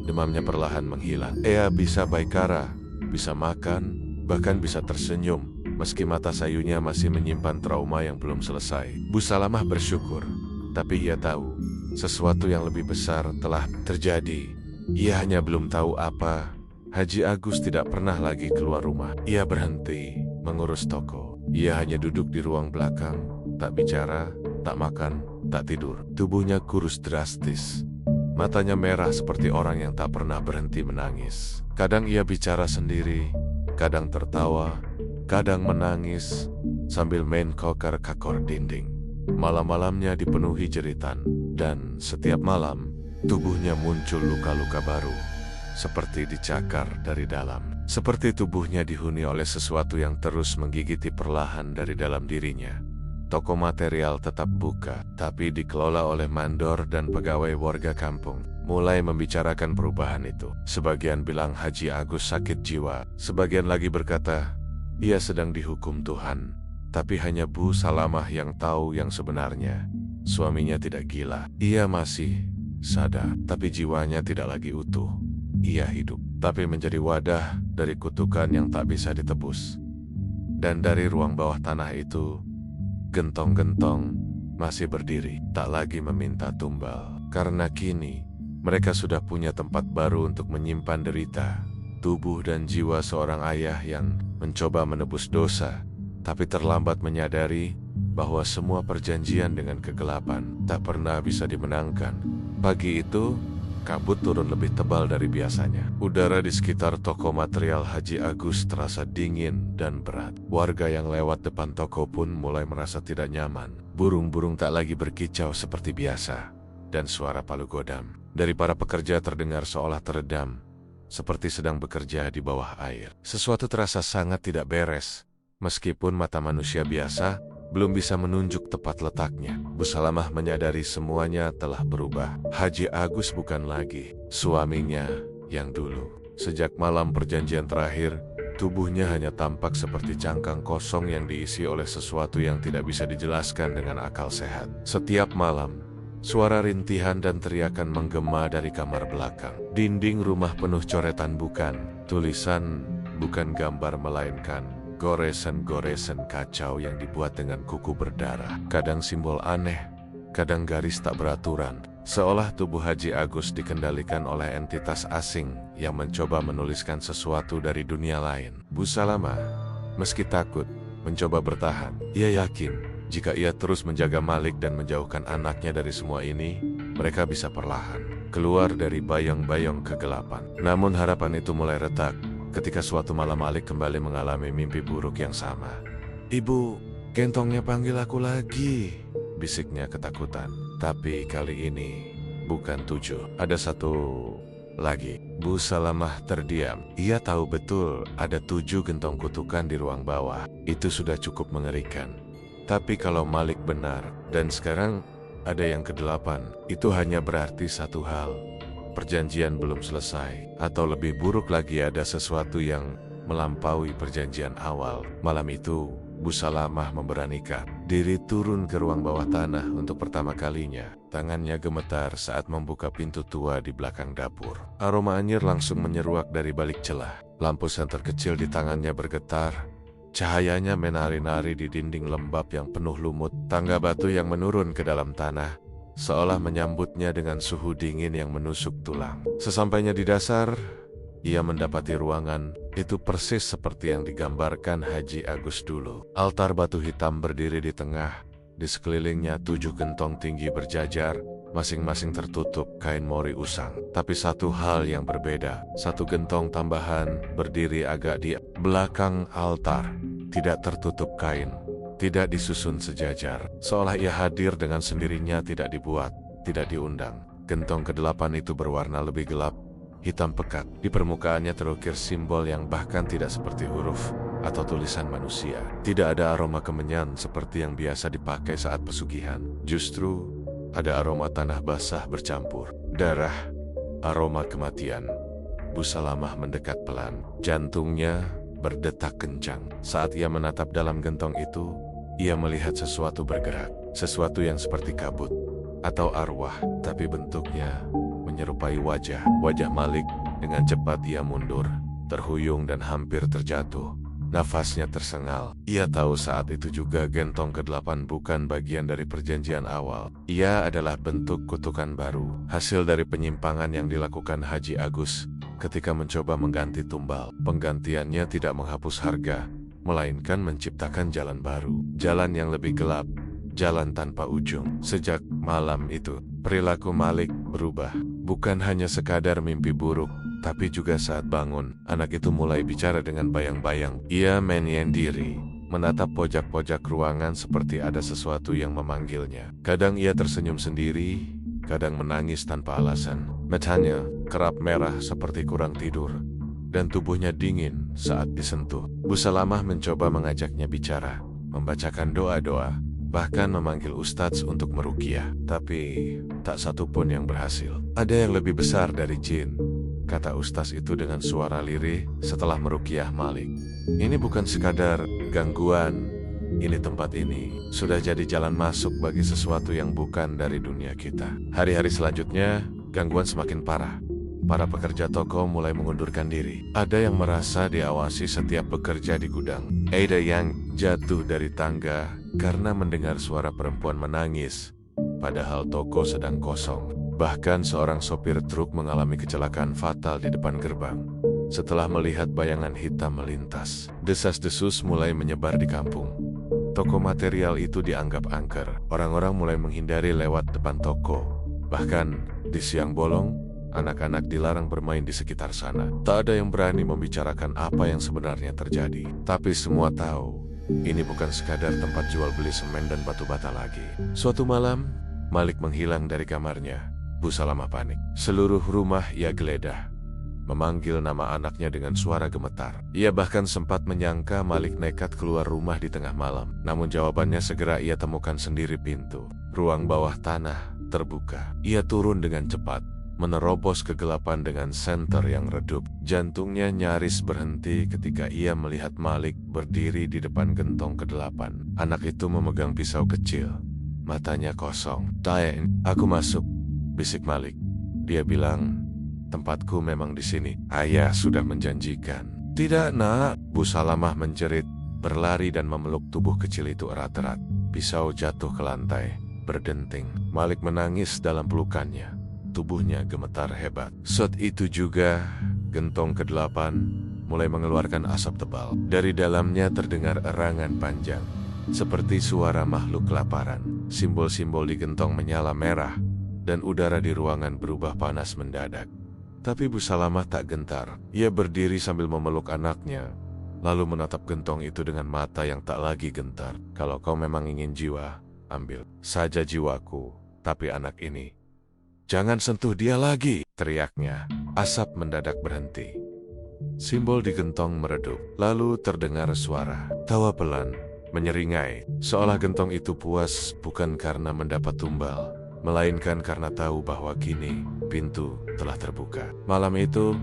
Demamnya perlahan menghilang. Ia bisa baikara, bisa makan, bahkan bisa tersenyum, meski mata sayunya masih menyimpan trauma yang belum selesai. Bu Salamah bersyukur, tapi ia tahu sesuatu yang lebih besar telah terjadi. Ia hanya belum tahu apa. Haji Agus tidak pernah lagi keluar rumah. Ia berhenti mengurus toko. Ia hanya duduk di ruang belakang, tak bicara, tak makan, tak tidur. Tubuhnya kurus drastis. Matanya merah seperti orang yang tak pernah berhenti menangis. Kadang ia bicara sendiri, kadang tertawa, kadang menangis, sambil main kokar-kakor dinding. Malam-malamnya dipenuhi jeritan, dan setiap malam, tubuhnya muncul luka-luka baru, seperti dicakar dari dalam. Seperti tubuhnya dihuni oleh sesuatu yang terus menggigiti perlahan dari dalam dirinya. Toko material tetap buka, tapi dikelola oleh mandor dan pegawai warga kampung. Mulai membicarakan perubahan itu. Sebagian bilang Haji Agus sakit jiwa, sebagian lagi berkata, ia sedang dihukum Tuhan. Tapi hanya Bu Salamah yang tahu yang sebenarnya. Suaminya tidak gila. Ia masih sadar, tapi jiwanya tidak lagi utuh. Ia hidup, tapi menjadi wadah dari kutukan yang tak bisa ditebus. Dan dari ruang bawah tanah itu, gentong-gentong masih berdiri, tak lagi meminta tumbal. Karena kini, mereka sudah punya tempat baru untuk menyimpan derita, tubuh dan jiwa seorang ayah yang mencoba menebus dosa, tapi terlambat menyadari bahwa semua perjanjian dengan kegelapan tak pernah bisa dimenangkan. Pagi itu, kabut turun lebih tebal dari biasanya. Udara di sekitar toko material Haji Agus terasa dingin dan berat. Warga yang lewat depan toko pun mulai merasa tidak nyaman. Burung-burung tak lagi berkicau seperti biasa, dan suara palu godam dari para pekerja terdengar seolah teredam, seperti sedang bekerja di bawah air. Sesuatu terasa sangat tidak beres, meskipun mata manusia biasa belum bisa menunjuk tepat letaknya. Bu Salamah menyadari semuanya telah berubah. Haji Agus bukan lagi suaminya yang dulu. Sejak malam perjanjian terakhir, tubuhnya hanya tampak seperti cangkang kosong yang diisi oleh sesuatu yang tidak bisa dijelaskan dengan akal sehat. Setiap malam, suara rintihan dan teriakan menggema dari kamar belakang. Dinding rumah penuh coretan bukan tulisan, bukan gambar melainkan goresan-goresan kacau yang dibuat dengan kuku berdarah. Kadang simbol aneh, kadang garis tak beraturan. Seolah tubuh Haji Agus dikendalikan oleh entitas asing yang mencoba menuliskan sesuatu dari dunia lain. Bu Salamah, meski takut, mencoba bertahan. Ia yakin jika ia terus menjaga Malik dan menjauhkan anaknya dari semua ini, mereka bisa perlahan keluar dari bayang-bayang kegelapan. Namun harapan itu mulai retak ketika suatu malam Malik kembali mengalami mimpi buruk yang sama. "Ibu, gentongnya panggil aku lagi," bisiknya ketakutan. Tapi kali ini bukan 7, ada 1 lagi. Bu Salamah terdiam. Ia tahu betul ada 7 gentong kutukan di ruang bawah. Itu sudah cukup mengerikan. Tapi kalau Malik benar, dan sekarang ada yang ke-8, itu hanya berarti satu hal. Perjanjian belum selesai, atau lebih buruk lagi ada sesuatu yang melampaui perjanjian awal. Malam itu, Bu Salamah memberanikan diri turun ke ruang bawah tanah untuk pertama kalinya. Tangannya gemetar saat membuka pintu tua di belakang dapur. Aroma anyir langsung menyeruak dari balik celah. Lampu senter kecil di tangannya bergetar. Cahayanya menari-nari di dinding lembab yang penuh lumut. Tangga batu yang menurun ke dalam tanah seolah menyambutnya dengan suhu dingin yang menusuk tulang. Sesampainya di dasar, ia mendapati ruangan itu persis seperti yang digambarkan Haji Agus dulu. Altar batu hitam berdiri di tengah, di sekelilingnya 7 gentong tinggi berjajar, masing-masing tertutup kain mori usang. Tapi satu hal yang berbeda, 1 gentong tambahan berdiri agak di belakang altar, tidak tertutup kain, tidak disusun sejajar, seolah ia hadir dengan sendirinya, tidak dibuat, tidak diundang. Gentong ke-8 itu berwarna lebih gelap, hitam pekat. Di permukaannya terukir simbol yang bahkan tidak seperti huruf atau tulisan manusia. Tidak ada aroma kemenyan seperti yang biasa dipakai saat pesugihan. Justru ada aroma tanah basah bercampur darah, aroma kematian. Bu Salamah mendekat pelan. Jantungnya berdetak kencang. Saat ia menatap dalam gentong itu, ia melihat sesuatu bergerak, sesuatu yang seperti kabut atau arwah, tapi bentuknya menyerupai wajah Malik. Dengan cepat ia mundur, terhuyung dan hampir terjatuh. Nafasnya tersengal. Ia tahu saat itu juga gentong ke-8 bukan bagian dari perjanjian awal. Ia adalah bentuk kutukan baru, hasil dari penyimpangan yang dilakukan Haji Agus ketika mencoba mengganti tumbal. Penggantiannya tidak menghapus harga, melainkan menciptakan jalan baru, jalan yang lebih gelap, jalan tanpa ujung. Sejak malam itu, perilaku Malik berubah. Bukan hanya sekadar mimpi buruk, tapi juga saat bangun, anak itu mulai bicara dengan bayang-bayang. Ia menyendiri, menatap pojok-pojok ruangan seperti ada sesuatu yang memanggilnya. Kadang ia tersenyum sendiri, kadang menangis tanpa alasan. Matanya kerap merah seperti kurang tidur, dan tubuhnya dingin saat disentuh. Bu Salamah mencoba mengajaknya bicara, membacakan doa-doa, bahkan memanggil ustadz untuk meruqyah, tapi tak satu pun yang berhasil. "Ada yang lebih besar dari jin," kata ustadz itu dengan suara lirih setelah meruqyah Malik. "Ini bukan sekadar gangguan, ini tempat ini sudah jadi jalan masuk bagi sesuatu yang bukan dari dunia kita." Hari-hari selanjutnya, gangguan semakin parah. para pekerja toko mulai mengundurkan diri. Ada yang merasa diawasi setiap bekerja di gudang. Ada yang jatuh dari tangga karena mendengar suara perempuan menangis, padahal toko sedang kosong. Bahkan seorang sopir truk mengalami kecelakaan fatal di depan gerbang setelah melihat bayangan hitam melintas. Desas-desus mulai menyebar di kampung. Toko material itu dianggap angker. Orang-orang mulai menghindari lewat depan toko. Bahkan di siang bolong, anak-anak dilarang bermain di sekitar sana. Tak ada yang berani membicarakan apa yang sebenarnya terjadi. Tapi semua tahu, ini bukan sekadar tempat jual beli semen dan batu bata lagi. Suatu malam, Malik menghilang dari kamarnya. Bu Salamah panik. Seluruh rumah ia geledah, memanggil nama anaknya dengan suara gemetar. Ia bahkan sempat menyangka Malik nekat keluar rumah di tengah malam. Namun jawabannya segera ia temukan sendiri. Pintu ruang bawah tanah terbuka. Ia turun dengan cepat, menerobos kegelapan dengan senter yang redup. Jantungnya nyaris berhenti ketika ia melihat Malik berdiri di depan gentong ke-8. Anak itu memegang pisau kecil, matanya kosong. "Taeng, aku masuk," bisik Malik. Dia bilang, "Tempatku memang di sini. Ayah sudah menjanjikan." "Tidak, Nak," Bu Salamah menjerit, berlari dan memeluk tubuh kecil itu erat-erat. Pisau jatuh ke lantai, berdenting. Malik menangis dalam pelukannya. Tubuhnya gemetar hebat. Saat itu juga, gentong ke-8 mulai mengeluarkan asap tebal. Dari dalamnya terdengar erangan panjang, seperti suara makhluk kelaparan. Simbol-simbol di gentong menyala merah, dan udara di ruangan berubah panas mendadak. Tapi Bu Salamah tak gentar. Ia berdiri sambil memeluk anaknya, lalu menatap gentong itu dengan mata yang tak lagi gentar. "Kalau kau memang ingin jiwa, ambil saja jiwaku, tapi anak ini, jangan sentuh dia lagi," teriaknya. Asap mendadak berhenti. Simbol di gentong meredup. Lalu terdengar suara tawa pelan, menyeringai, seolah gentong itu puas bukan karena mendapat tumbal, melainkan karena tahu bahwa kini pintu telah terbuka. Malam itu,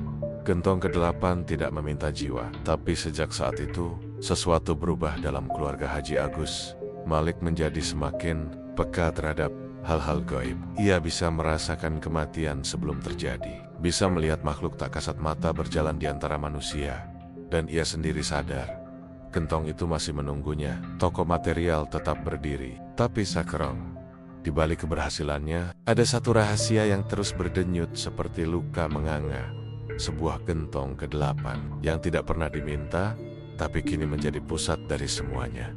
gentong ke-8 tidak meminta jiwa. Tapi sejak saat itu, sesuatu berubah dalam keluarga Haji Agus. Malik menjadi semakin peka terhadap hal-hal gaib. Ia bisa merasakan kematian sebelum terjadi, bisa melihat makhluk tak kasat mata berjalan di antara manusia, dan ia sendiri sadar gentong itu masih menunggunya. Toko material tetap berdiri, tapi Sakrong, di balik keberhasilannya, ada satu rahasia yang terus berdenyut seperti luka menganga. Sebuah gentong ke-8 yang tidak pernah diminta, tapi kini menjadi pusat dari semuanya.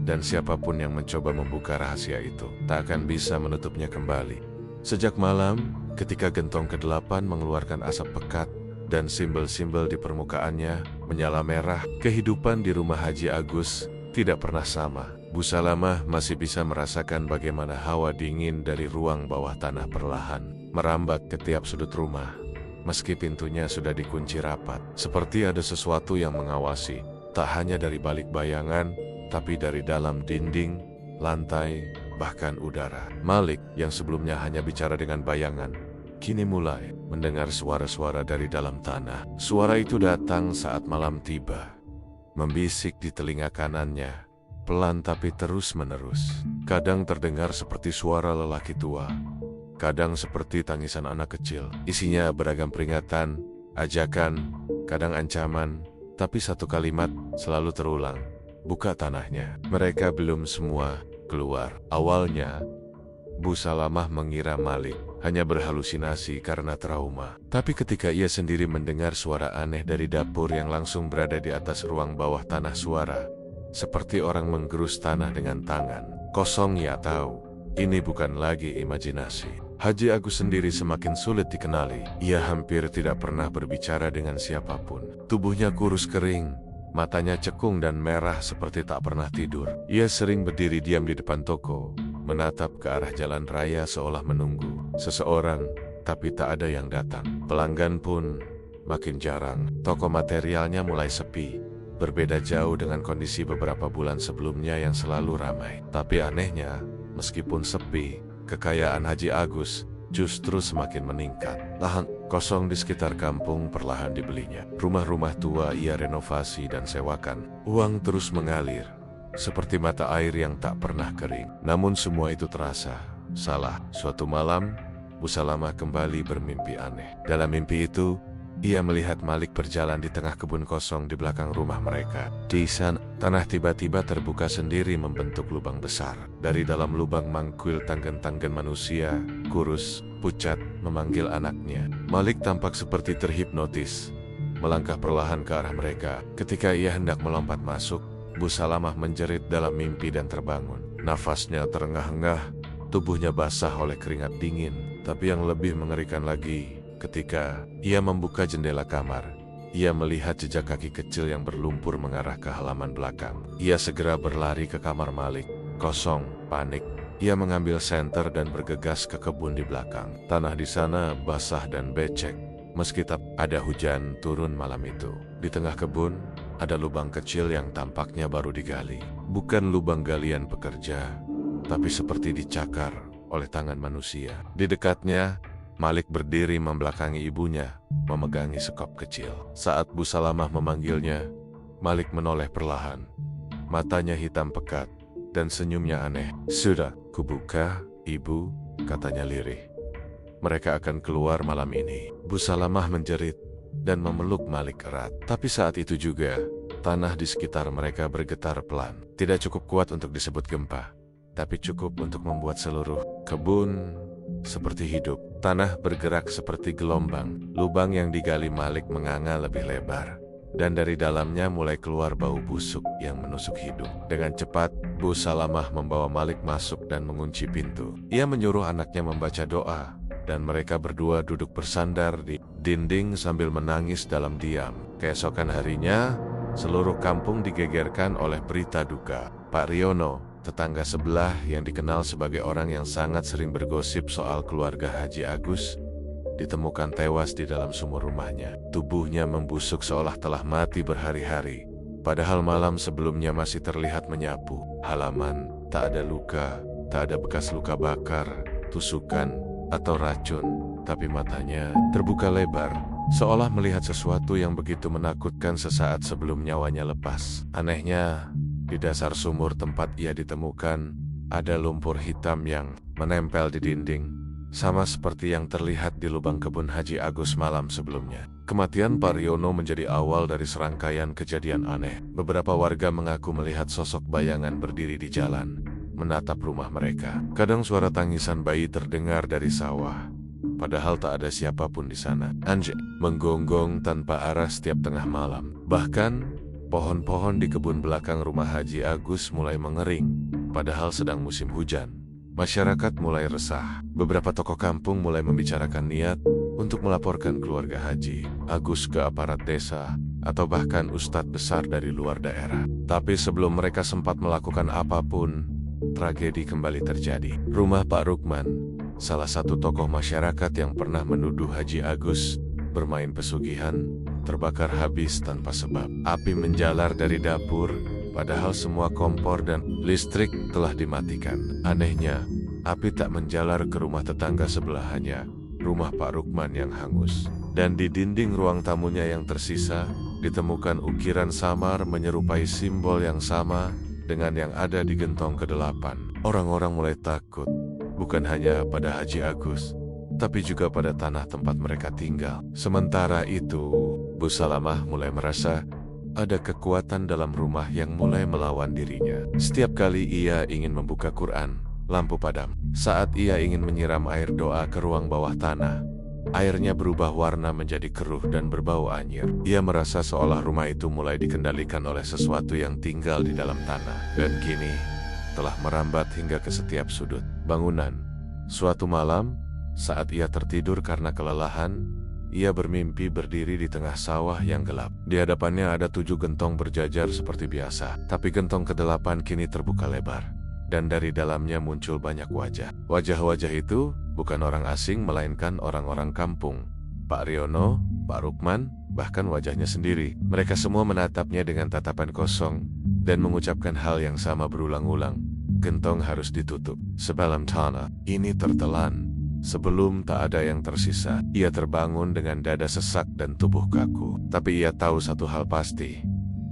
Dan siapapun yang mencoba membuka rahasia itu, tak akan bisa menutupnya kembali. Sejak malam, ketika gentong ke-8 mengeluarkan asap pekat, dan simbol-simbol di permukaannya menyala merah, kehidupan di rumah Haji Agus tidak pernah sama. Bu Salamah masih bisa merasakan bagaimana hawa dingin dari ruang bawah tanah perlahan merambat ke tiap sudut rumah. Meski pintunya sudah dikunci rapat, seperti ada sesuatu yang mengawasi, tak hanya dari balik bayangan, tapi dari dalam dinding, lantai, bahkan udara. Malik, yang sebelumnya hanya bicara dengan bayangan, kini mulai mendengar suara-suara dari dalam tanah. Suara itu datang saat malam tiba, membisik di telinga kanannya, pelan tapi terus-menerus. Kadang terdengar seperti suara lelaki tua, kadang seperti tangisan anak kecil. Isinya beragam peringatan, ajakan, kadang ancaman, tapi satu kalimat selalu terulang, "Buka tanahnya." Mereka belum semua keluar. Awalnya, Bu Salamah mengira Malik hanya berhalusinasi karena trauma. Tapi ketika ia sendiri mendengar suara aneh dari dapur yang langsung berada di atas ruang bawah tanah, suara seperti orang menggerus tanah dengan tangan kosong, ia tahu ini bukan lagi imajinasi. Haji Agus sendiri semakin sulit dikenali. Ia hampir tidak pernah berbicara dengan siapapun. Tubuhnya kurus kering, matanya cekung dan merah seperti tak pernah tidur. Ia sering berdiri diam di depan toko, menatap ke arah jalan raya seolah menunggu seseorang, tapi tak ada yang datang. Pelanggan pun makin jarang. Toko materialnya mulai sepi, berbeda jauh dengan kondisi beberapa bulan sebelumnya yang selalu ramai. Tapi anehnya, meskipun sepi, kekayaan Haji Agus justru semakin meningkat. Lahan kosong di sekitar kampung perlahan dibelinya. Rumah-rumah tua ia renovasi dan sewakan. Uang terus mengalir, seperti mata air yang tak pernah kering. Namun semua itu terasa salah. Suatu malam, Bu Salamah kembali bermimpi aneh. Dalam mimpi itu, ia melihat Malik berjalan di tengah kebun kosong di belakang rumah mereka. Di sana, tanah tiba-tiba terbuka sendiri membentuk lubang besar. Dari dalam lubang mangkil tanggen-tanggen manusia, kurus, pucat, memanggil anaknya. Malik tampak seperti terhipnotis, melangkah perlahan ke arah mereka. Ketika ia hendak melompat masuk, Bu Salamah menjerit dalam mimpi dan terbangun. Nafasnya terengah-engah, tubuhnya basah oleh keringat dingin. Tapi yang lebih mengerikan lagi, ketika ia membuka jendela kamar, ia melihat jejak kaki kecil yang berlumpur mengarah ke halaman belakang. Ia segera berlari ke kamar Malik. Kosong, panik. Ia mengambil senter dan bergegas ke kebun di belakang. Tanah di sana basah dan becek, meski tak ada hujan turun malam itu. Di tengah kebun, ada lubang kecil yang tampaknya baru digali. Bukan lubang galian pekerja, tapi seperti dicakar oleh tangan manusia. Di dekatnya, Malik berdiri membelakangi ibunya, memegangi sekop kecil. Saat Bu Salamah memanggilnya, Malik menoleh perlahan. Matanya hitam pekat, dan senyumnya aneh. "Sudah, kubuka, ibu," katanya lirih. "Mereka akan keluar malam ini." Bu Salamah menjerit dan memeluk Malik erat. Tapi saat itu juga, tanah di sekitar mereka bergetar pelan. Tidak cukup kuat untuk disebut gempa, tapi cukup untuk membuat seluruh kebun seperti hidup. Tanah bergerak seperti gelombang. Lubang yang digali Malik menganga lebih lebar, dan dari dalamnya mulai keluar bau busuk yang menusuk hidung. Dengan cepat, Bu Salamah membawa Malik masuk dan mengunci pintu. Ia menyuruh anaknya membaca doa, dan mereka berdua duduk bersandar di dinding sambil menangis dalam diam. Keesokan harinya, seluruh kampung digegerkan oleh berita duka. Pak Riono, tetangga sebelah yang dikenal sebagai orang yang sangat sering bergosip soal keluarga Haji Agus, ditemukan tewas di dalam sumur rumahnya. Tubuhnya membusuk seolah telah mati berhari-hari. Padahal malam sebelumnya masih terlihat menyapu halaman. Tak ada luka, tak ada bekas luka bakar, tusukan, atau racun. Tapi matanya terbuka lebar, seolah melihat sesuatu yang begitu menakutkan sesaat sebelum nyawanya lepas. Anehnya, di dasar sumur tempat ia ditemukan, ada lumpur hitam yang menempel di dinding, sama seperti yang terlihat di lubang kebun Haji Agus malam sebelumnya. Kematian Pak Riono menjadi awal dari serangkaian kejadian aneh. Beberapa warga mengaku melihat sosok bayangan berdiri di jalan, menatap rumah mereka. Kadang suara tangisan bayi terdengar dari sawah, padahal tak ada siapapun di sana. Anjing menggonggong tanpa arah setiap tengah malam. Bahkan, pohon-pohon di kebun belakang rumah Haji Agus mulai mengering, padahal sedang musim hujan. Masyarakat mulai resah. Beberapa tokoh kampung mulai membicarakan niat untuk melaporkan keluarga Haji Agus ke aparat desa, atau bahkan ustadz besar dari luar daerah. Tapi sebelum mereka sempat melakukan apapun, tragedi kembali terjadi. Rumah Pak Rukman, salah satu tokoh masyarakat yang pernah menuduh Haji Agus bermain pesugihan, terbakar habis tanpa sebab. Api menjalar dari dapur, padahal semua kompor dan listrik telah dimatikan. Anehnya, api tak menjalar ke rumah tetangga sebelahannya, rumah Pak Rukman yang hangus. Dan di dinding ruang tamunya yang tersisa, ditemukan ukiran samar menyerupai simbol yang sama dengan yang ada di gentong ke-8. Orang-orang mulai takut, bukan hanya pada Haji Agus, tapi juga pada tanah tempat mereka tinggal. Sementara itu, Bu Salamah mulai merasa ada kekuatan dalam rumah yang mulai melawan dirinya. Setiap kali ia ingin membuka Quran, lampu padam. Saat ia ingin menyiram air doa ke ruang bawah tanah, airnya berubah warna menjadi keruh dan berbau anyir. Ia merasa seolah rumah itu mulai dikendalikan oleh sesuatu yang tinggal di dalam tanah, dan kini telah merambat hingga ke setiap sudut bangunan. Suatu malam, saat ia tertidur karena kelelahan, ia bermimpi berdiri di tengah sawah yang gelap. Di hadapannya ada 7 gentong berjajar seperti biasa, tapi gentong ke-8 kini terbuka lebar, dan dari dalamnya muncul banyak wajah. Wajah-wajah itu bukan orang asing, melainkan orang-orang kampung. Pak Riono, Pak Rukman, bahkan wajahnya sendiri. Mereka semua menatapnya dengan tatapan kosong, dan mengucapkan hal yang sama berulang-ulang. Gentong harus ditutup. Sebalam tanah ini tertelan. Sebelum tak ada yang tersisa, ia terbangun dengan dada sesak dan tubuh kaku. Tapi ia tahu satu hal pasti,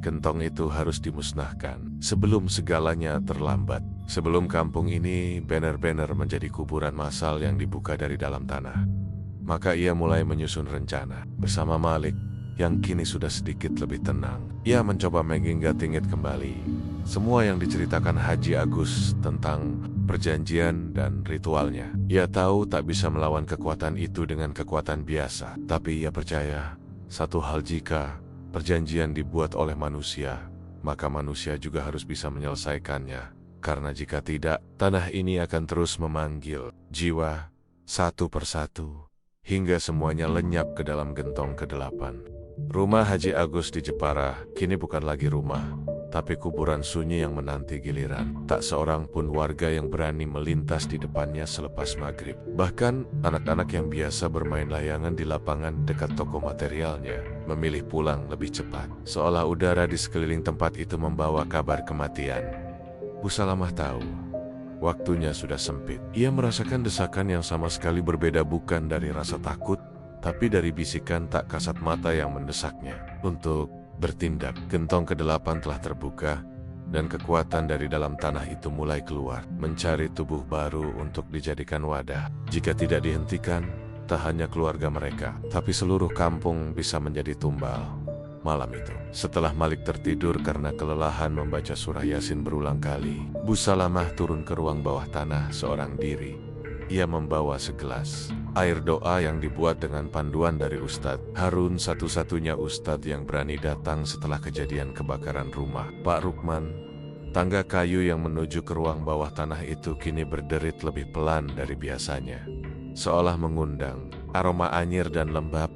gentong itu harus dimusnahkan sebelum segalanya terlambat. Sebelum kampung ini benar-benar menjadi kuburan massal yang dibuka dari dalam tanah, maka ia mulai menyusun rencana. Bersama Malik, yang kini sudah sedikit lebih tenang, ia mencoba mengingat-ingat kembali semua yang diceritakan Haji Agus tentang perjanjian dan ritualnya. Ia tahu tak bisa melawan kekuatan itu dengan kekuatan biasa, tapi ia percaya satu hal: jika perjanjian dibuat oleh manusia, maka manusia juga harus bisa menyelesaikannya. Karena jika tidak, tanah ini akan terus memanggil jiwa satu persatu, hingga semuanya lenyap ke dalam gentong ke-8. Rumah Haji Agus di Jepara kini bukan lagi rumah, tapi kuburan sunyi yang menanti giliran. Tak seorang pun warga yang berani melintas di depannya selepas maghrib. Bahkan anak-anak yang biasa bermain layangan di lapangan dekat toko materialnya memilih pulang lebih cepat, seolah udara di sekeliling tempat itu membawa kabar kematian. Bu Salamah tahu waktunya sudah sempit. Ia merasakan desakan yang sama sekali berbeda, bukan dari rasa takut, tapi dari bisikan tak kasat mata yang mendesaknya untuk bertindak. Gentong ke-8 telah terbuka, dan kekuatan dari dalam tanah itu mulai keluar, mencari tubuh baru untuk dijadikan wadah. Jika tidak dihentikan, tak hanya keluarga mereka, tapi seluruh kampung bisa menjadi tumbal. Malam itu, setelah Malik tertidur karena kelelahan membaca surah Yasin berulang kali, Bu Salamah turun ke ruang bawah tanah seorang diri. Ia membawa segelas air doa yang dibuat dengan panduan dari Ustadz Harun, satu-satunya Ustadz yang berani datang setelah kejadian kebakaran rumah Pak Rukman. Tangga kayu yang menuju ke ruang bawah tanah itu kini berderit lebih pelan dari biasanya, seolah mengundang. Aroma anyir dan lembab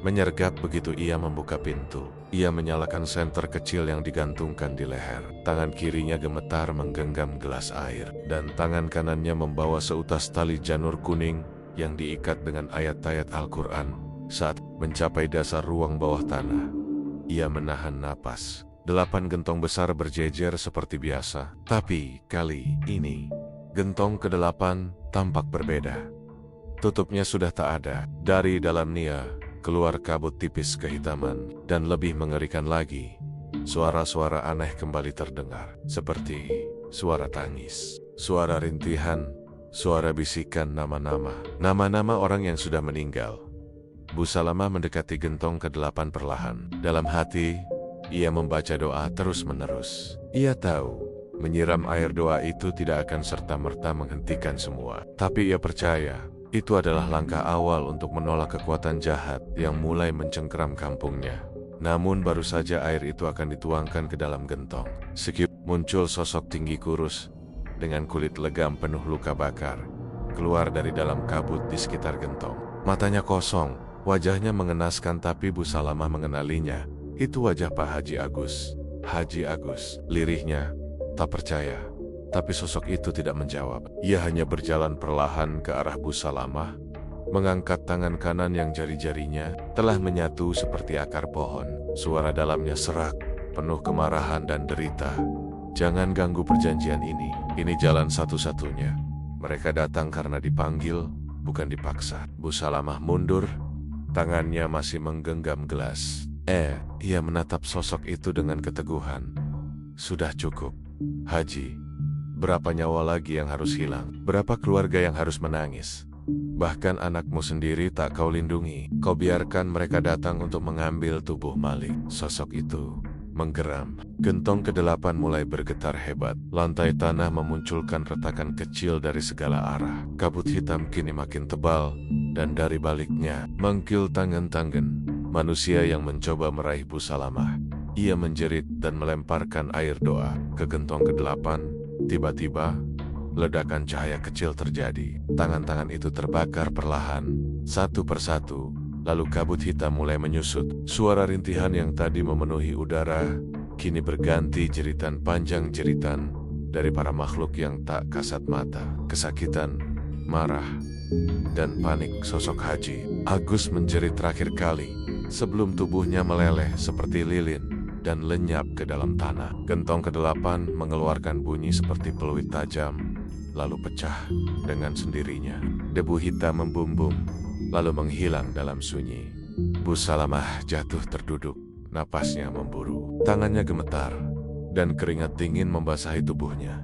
menyergap begitu ia membuka pintu. Ia menyalakan senter kecil yang digantungkan di leher. Tangan kirinya gemetar menggenggam gelas air, dan tangan kanannya membawa seutas tali janur kuning yang diikat dengan ayat-ayat Al-Quran. Saat mencapai dasar ruang bawah tanah, ia menahan napas. 8 gentong besar berjejer seperti biasa, tapi kali ini gentong ke-8 tampak berbeda. Tutupnya sudah tak ada. Dari dalamnya keluar kabut tipis kehitaman, dan lebih mengerikan lagi, suara-suara aneh kembali terdengar, seperti suara tangis, suara rintihan, suara bisikan nama-nama orang yang sudah meninggal. Bu Salamah mendekati gentong ke-8 perlahan. Dalam hati, ia membaca doa terus-menerus. Ia tahu menyiram air doa itu tidak akan serta-merta menghentikan semua, tapi ia percaya itu adalah langkah awal untuk menolak kekuatan jahat yang mulai mencengkeram kampungnya. Namun baru saja air itu akan dituangkan ke dalam gentong, sekip muncul sosok tinggi kurus dengan kulit legam penuh luka bakar keluar dari dalam kabut di sekitar gentong. Matanya kosong, wajahnya mengenaskan, tapi Bu Salamah mengenalinya. Itu wajah Pak Haji Agus. Haji Agus, lirihnya tak percaya. Tapi sosok itu tidak menjawab. Ia hanya berjalan perlahan ke arah Bu Salamah, mengangkat tangan kanan yang jari-jarinya telah menyatu seperti akar pohon. Suara dalamnya serak, penuh kemarahan dan derita. Jangan ganggu perjanjian ini. Ini jalan satu-satunya. Mereka datang karena dipanggil, bukan dipaksa. Bu Salamah mundur, tangannya masih menggenggam gelas. Ia menatap sosok itu dengan keteguhan. Sudah cukup, Haji. Berapa nyawa lagi yang harus hilang? Berapa keluarga yang harus menangis? Bahkan anakmu sendiri tak kau lindungi. Kau biarkan mereka datang untuk mengambil tubuh Malik. Sosok itu menggeram. Gentong ke-8 mulai bergetar hebat. Lantai tanah memunculkan retakan kecil dari segala arah. Kabut hitam kini makin tebal, dan dari baliknya mengkil tangan-tangan manusia yang mencoba meraih Bu Salamah. Ia menjerit dan melemparkan air doa ke gentong ke-8. Tiba-tiba, ledakan cahaya kecil terjadi. Tangan-tangan itu terbakar perlahan, satu persatu. Lalu kabut hitam mulai menyusut. Suara rintihan yang tadi memenuhi udara kini berganti jeritan panjang, jeritan dari para makhluk yang tak kasat mata. Kesakitan, marah, dan panik. Sosok Haji Agus menjerit terakhir kali sebelum tubuhnya meleleh seperti lilin dan lenyap ke dalam tanah. Gentong ke-8 mengeluarkan bunyi seperti peluit tajam, lalu pecah dengan sendirinya. Debu hitam membumbung, lalu menghilang dalam sunyi. Bu Salamah jatuh terduduk, napasnya memburu. Tangannya gemetar, dan keringat dingin membasahi tubuhnya.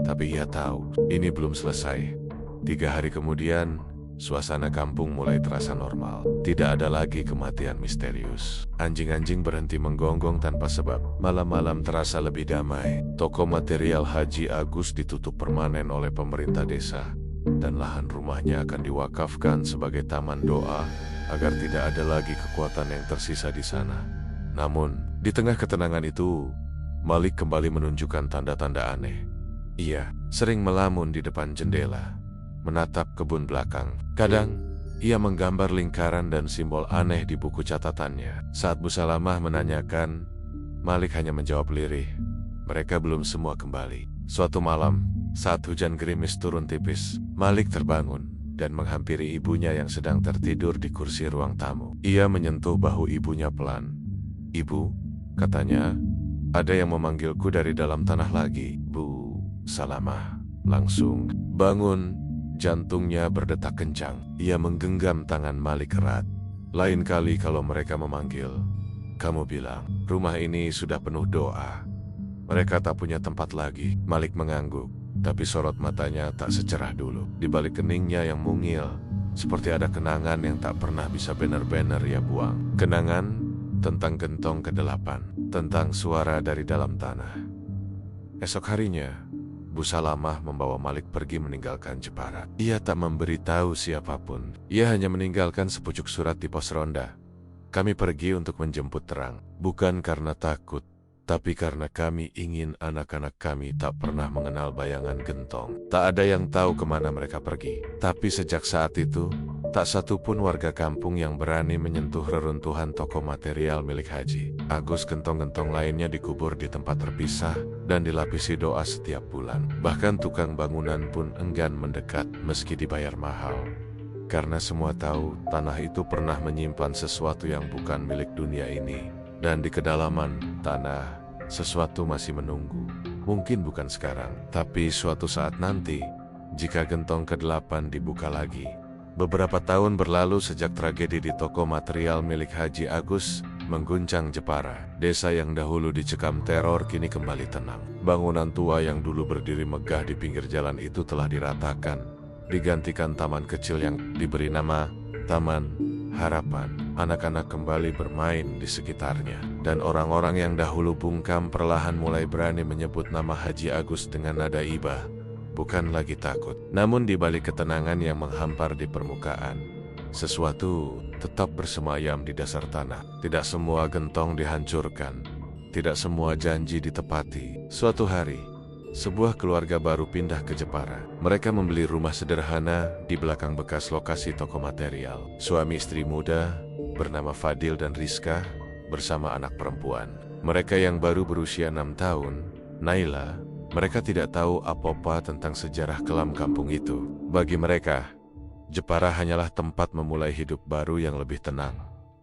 Tapi ia tahu, ini belum selesai. 3 hari kemudian, suasana kampung mulai terasa normal. Tidak ada lagi kematian misterius. Anjing-anjing berhenti menggonggong tanpa sebab. Malam-malam terasa lebih damai. Toko material Haji Agus ditutup permanen oleh pemerintah desa. Dan lahan rumahnya akan diwakafkan sebagai taman doa agar tidak ada lagi kekuatan yang tersisa di sana. Namun, di tengah ketenangan itu, Malik kembali menunjukkan tanda-tanda aneh. Ia sering melamun di depan jendela, menatap kebun belakang. Kadang, ia menggambar lingkaran dan simbol aneh di buku catatannya. Saat Bu Salamah menanyakan, Malik hanya menjawab lirih, mereka belum semua kembali. Suatu malam, saat hujan gerimis turun tipis, Malik terbangun dan menghampiri ibunya yang sedang tertidur di kursi ruang tamu. Ia menyentuh bahu ibunya pelan. "Ibu," katanya, "ada yang memanggilku dari dalam tanah lagi." Bu Salamah langsung bangun, jantungnya berdetak kencang. Ia menggenggam tangan Malik erat. "Lain kali kalau mereka memanggil, kamu bilang, rumah ini sudah penuh doa. Mereka tak punya tempat lagi." Malik mengangguk, tapi sorot matanya tak secerah dulu. Di balik keningnya yang mungil, seperti ada kenangan yang tak pernah bisa benar-benar ia buang. Kenangan tentang gentong ke-8, tentang suara dari dalam tanah. Esok harinya, Bu Salamah membawa Malik pergi meninggalkan Jepara. Ia tak memberitahu siapapun. Ia hanya meninggalkan sepucuk surat di pos ronda. "Kami pergi untuk menjemput terang, bukan karena takut, tapi karena kami ingin anak-anak kami tak pernah mengenal bayangan gentong." Tak ada yang tahu kemana mereka pergi. Tapi sejak saat itu, tak satu pun warga kampung yang berani menyentuh reruntuhan toko material milik Haji Agus. Gentong-gentong lainnya dikubur di tempat terpisah dan dilapisi doa setiap bulan. Bahkan tukang bangunan pun enggan mendekat meski dibayar mahal. Karena semua tahu tanah itu pernah menyimpan sesuatu yang bukan milik dunia ini. Dan di kedalaman tanah, sesuatu masih menunggu. Mungkin bukan sekarang, tapi suatu saat nanti, jika gentong ke-8 dibuka lagi. Beberapa tahun berlalu sejak tragedi di toko material milik Haji Agus mengguncang Jepara. Desa yang dahulu dicekam teror kini kembali tenang. Bangunan tua yang dulu berdiri megah di pinggir jalan itu telah diratakan, digantikan taman kecil yang diberi nama Taman Harapan. Anak-anak kembali bermain di sekitarnya, dan orang-orang yang dahulu bungkam perlahan mulai berani menyebut nama Haji Agus dengan nada iba, bukan lagi takut. Namun di balik ketenangan yang menghampar di permukaan, sesuatu tetap bersemayam di dasar tanah. Tidak semua gentong dihancurkan, tidak semua janji ditepati. Suatu hari, sebuah keluarga baru pindah ke Jepara. Mereka membeli rumah sederhana di belakang bekas lokasi toko material. Suami istri muda bernama Fadil dan Rizka bersama anak perempuan. Mereka yang baru berusia 6 tahun, Naila. Mereka tidak tahu apa-apa tentang sejarah kelam kampung itu. Bagi mereka, Jepara hanyalah tempat memulai hidup baru yang lebih tenang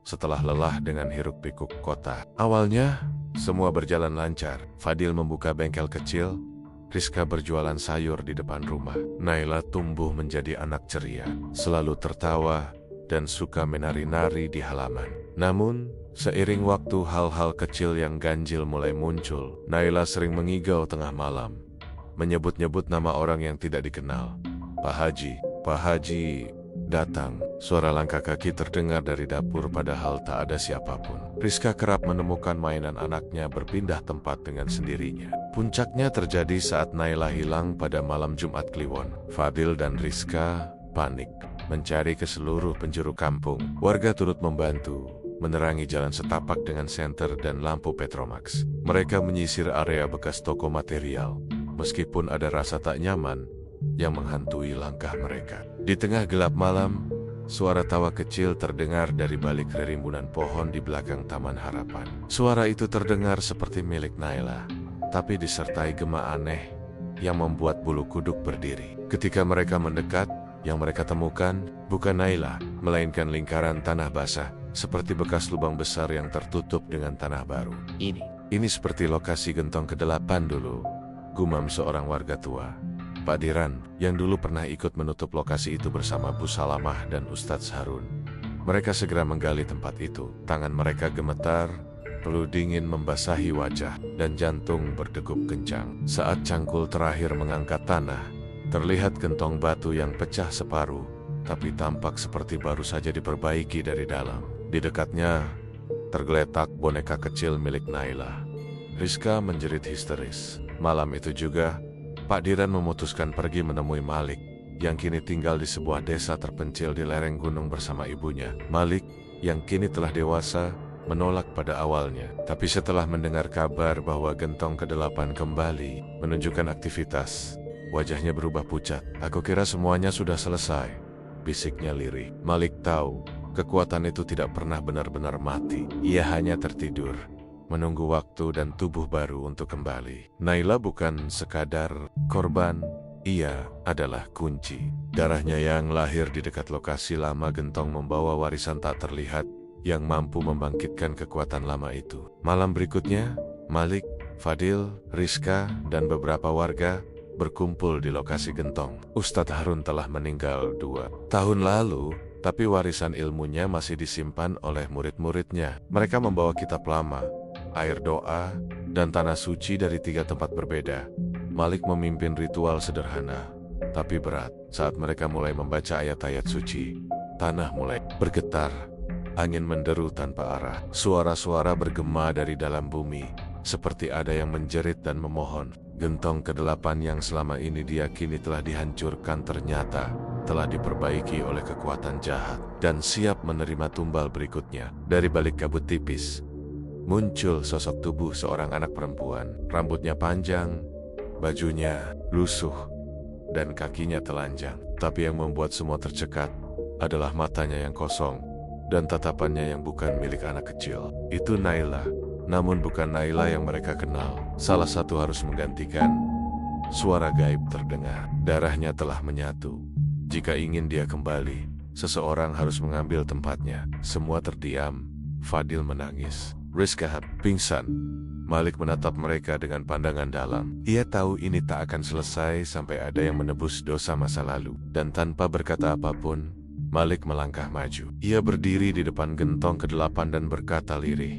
setelah lelah dengan hiruk-pikuk kota. Awalnya, semua berjalan lancar. Fadil membuka bengkel kecil, Rizka berjualan sayur di depan rumah. Naila tumbuh menjadi anak ceria, selalu tertawa dan suka menari-nari di halaman. Namun, seiring waktu hal-hal kecil yang ganjil mulai muncul. Naila sering mengigau tengah malam, menyebut-nyebut nama orang yang tidak dikenal. Pak Haji, datang." Suara langkah kaki terdengar dari dapur padahal tak ada siapapun. Rizka kerap menemukan mainan anaknya berpindah tempat dengan sendirinya. Puncaknya terjadi saat Naila hilang pada malam Jumat Kliwon. Fadil dan Rizka panik, mencari ke seluruh penjuru kampung. Warga turut membantu, menerangi jalan setapak dengan senter dan lampu Petromax. Mereka menyisir area bekas toko material, meskipun ada rasa tak nyaman yang menghantui langkah mereka. Di tengah gelap malam, suara tawa kecil terdengar dari balik rerimbunan pohon di belakang Taman Harapan. Suara itu terdengar seperti milik Naila, tapi disertai gema aneh yang membuat bulu kuduk berdiri. Ketika mereka mendekat, yang mereka temukan bukan Naila, melainkan lingkaran tanah basah, seperti bekas lubang besar yang tertutup dengan tanah baru. Ini seperti lokasi gentong ke-8 dulu, gumam seorang warga tua, Pak Diran, yang dulu pernah ikut menutup lokasi itu bersama Bu Salamah dan Ustadz Harun. Mereka segera menggali tempat itu. Tangan mereka gemetar, peluh dingin membasahi wajah, dan jantung berdegup kencang. Saat cangkul terakhir mengangkat tanah, terlihat gentong batu yang pecah separuh, tapi tampak seperti baru saja diperbaiki dari dalam. Di dekatnya, tergeletak boneka kecil milik Naila. Rizka menjerit histeris. Malam itu juga, Pak Diran memutuskan pergi menemui Malik, yang kini tinggal di sebuah desa terpencil di lereng gunung bersama ibunya. Malik, yang kini telah dewasa, menolak pada awalnya. Tapi setelah mendengar kabar bahwa gentong ke-8 kembali menunjukkan aktivitas, wajahnya berubah pucat. "Aku kira semuanya sudah selesai," bisiknya lirih. Malik tahu, kekuatan itu tidak pernah benar-benar mati. Ia hanya tertidur, menunggu waktu dan tubuh baru untuk kembali. Naila bukan sekadar korban, ia adalah kunci. Darahnya yang lahir di dekat lokasi lama gentong membawa warisan tak terlihat yang mampu membangkitkan kekuatan lama itu. Malam berikutnya, Malik, Fadil, Rizka, dan beberapa warga berkumpul di lokasi gentong. Ustadz Harun telah meninggal 2 tahun lalu, tapi warisan ilmunya masih disimpan oleh murid-muridnya. Mereka membawa kitab lama, air doa, dan tanah suci dari 3 tempat berbeda. Malik memimpin ritual sederhana, tapi berat. Saat mereka mulai membaca ayat-ayat suci, tanah mulai bergetar. Angin menderu tanpa arah. Suara-suara bergema dari dalam bumi, seperti ada yang menjerit dan memohon. Gentong ke-8 yang selama ini diyakini telah dihancurkan ternyata telah diperbaiki oleh kekuatan jahat dan siap menerima tumbal berikutnya. Dari balik kabut tipis, muncul sosok tubuh seorang anak perempuan. Rambutnya panjang, bajunya lusuh, dan kakinya telanjang. Tapi yang membuat semua tercekat adalah matanya yang kosong dan tatapannya yang bukan milik anak kecil. Itu Naila, namun bukan Naila yang mereka kenal. Salah satu harus menggantikan. Suara gaib terdengar. Darahnya telah menyatu. Jika ingin dia kembali, seseorang harus mengambil tempatnya. Semua terdiam. Fadil menangis. Rizka pingsan. Malik menatap mereka dengan pandangan dalam. Ia tahu ini tak akan selesai sampai ada yang menebus dosa masa lalu. Dan tanpa berkata apapun, Malik melangkah maju. Ia berdiri di depan gentong ke-8 dan berkata lirih,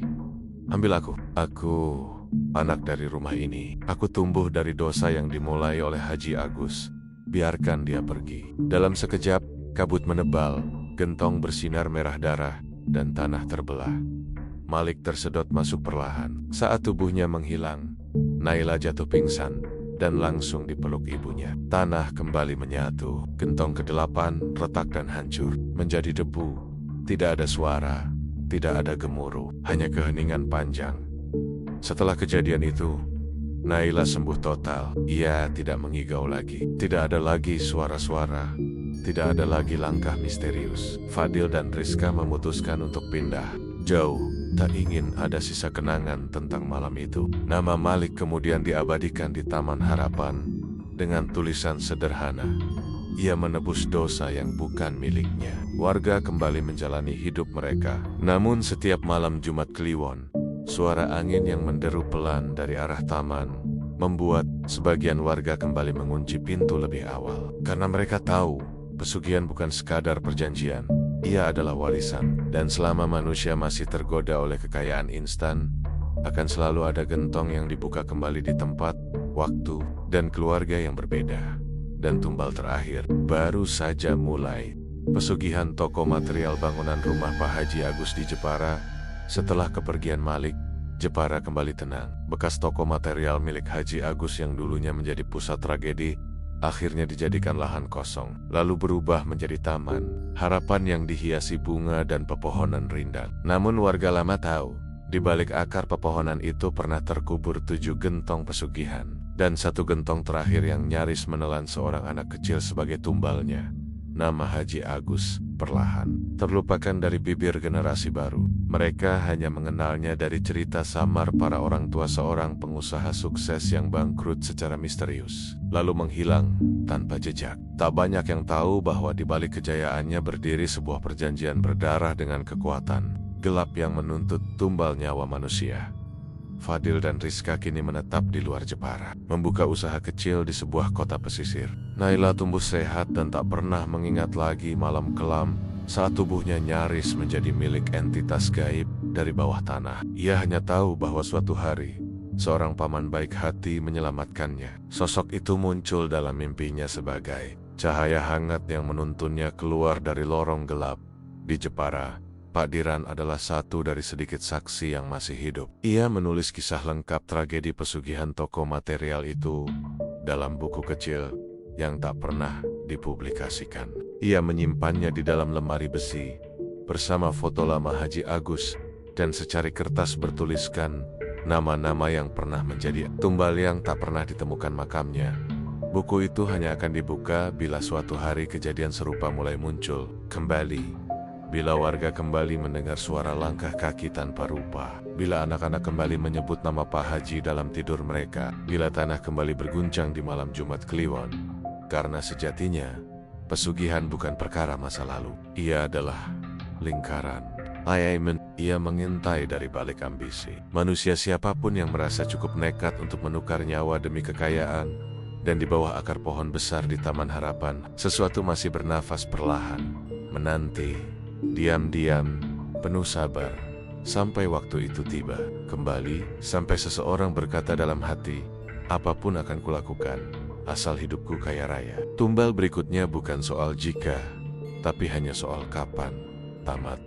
"Ambil aku. Aku anak dari rumah ini. Aku tumbuh dari dosa yang dimulai oleh Haji Agus. Biarkan dia pergi." Dalam sekejap, kabut menebal, gentong bersinar merah darah, dan tanah terbelah. Malik tersedot masuk perlahan. Saat tubuhnya menghilang, Naila jatuh pingsan dan langsung dipeluk ibunya. Tanah kembali menyatu. Gentong ke-8 retak dan hancur, menjadi debu. Tidak ada suara, tidak ada gemuruh, hanya keheningan panjang. Setelah kejadian itu, Naila sembuh total. Ia tidak mengigau lagi. Tidak ada lagi suara-suara. Tidak ada lagi langkah misterius. Fadil dan Rizka memutuskan untuk pindah jauh. Tak ingin ada sisa kenangan tentang malam itu. Nama Malik kemudian diabadikan di Taman Harapan dengan tulisan sederhana. Ia menebus dosa yang bukan miliknya. Warga kembali menjalani hidup mereka. Namun setiap malam Jumat Kliwon, suara angin yang menderu pelan dari arah taman membuat sebagian warga kembali mengunci pintu lebih awal. Karena mereka tahu, pesugihan bukan sekadar perjanjian. Ia adalah warisan, dan selama manusia masih tergoda oleh kekayaan instan, akan selalu ada gentong yang dibuka kembali di tempat, waktu, dan keluarga yang berbeda. Dan tumbal terakhir baru saja mulai. Pesugihan toko material bangunan rumah Pak Haji Agus di Jepara. Setelah kepergian Malik, Jepara kembali tenang. Bekas toko material milik Haji Agus yang dulunya menjadi pusat tragedi, akhirnya dijadikan lahan kosong, lalu berubah menjadi taman harapan yang dihiasi bunga dan pepohonan rindang. Namun warga lama tahu, di balik akar pepohonan itu pernah terkubur 7 gentong pesugihan, dan 1 gentong terakhir yang nyaris menelan seorang anak kecil sebagai tumbalnya. Nama Haji Agus perlahan terlupakan dari bibir generasi baru. Mereka hanya mengenalnya dari cerita samar para orang tua seorang pengusaha sukses yang bangkrut secara misterius, lalu menghilang tanpa jejak. Tak banyak yang tahu bahwa di balik kejayaannya berdiri sebuah perjanjian berdarah dengan kekuatan gelap yang menuntut tumbal nyawa manusia. Fadil dan Rizka kini menetap di luar Jepara, membuka usaha kecil di sebuah kota pesisir. Naila tumbuh sehat dan tak pernah mengingat lagi malam kelam saat tubuhnya nyaris menjadi milik entitas gaib dari bawah tanah. Ia hanya tahu bahwa suatu hari, seorang paman baik hati menyelamatkannya. Sosok itu muncul dalam mimpinya sebagai cahaya hangat yang menuntunnya keluar dari lorong gelap. Di Jepara, Pak Diran adalah satu dari sedikit saksi yang masih hidup. Ia menulis kisah lengkap tragedi pesugihan toko material itu dalam buku kecil yang tak pernah dipublikasikan. Ia menyimpannya di dalam lemari besi bersama foto lama Haji Agus dan secari kertas bertuliskan nama-nama yang pernah menjadi tumbal yang tak pernah ditemukan makamnya. Buku itu hanya akan dibuka bila suatu hari kejadian serupa mulai muncul kembali. Bila warga kembali mendengar suara langkah kaki tanpa rupa, bila anak-anak kembali menyebut nama Pak Haji dalam tidur mereka, bila tanah kembali berguncang di malam Jumat Kliwon. Karena sejatinya, pesugihan bukan perkara masa lalu. Ia adalah lingkaran. Ia mengintai dari balik ambisi. Manusia siapapun yang merasa cukup nekat untuk menukar nyawa demi kekayaan, dan di bawah akar pohon besar di Taman Harapan, sesuatu masih bernafas perlahan, menanti, diam-diam, penuh sabar, sampai waktu itu tiba. Kembali, sampai seseorang berkata dalam hati, apapun akan kulakukan, asal hidupku kaya raya. Tumbal berikutnya bukan soal jika, tapi hanya soal kapan tamat.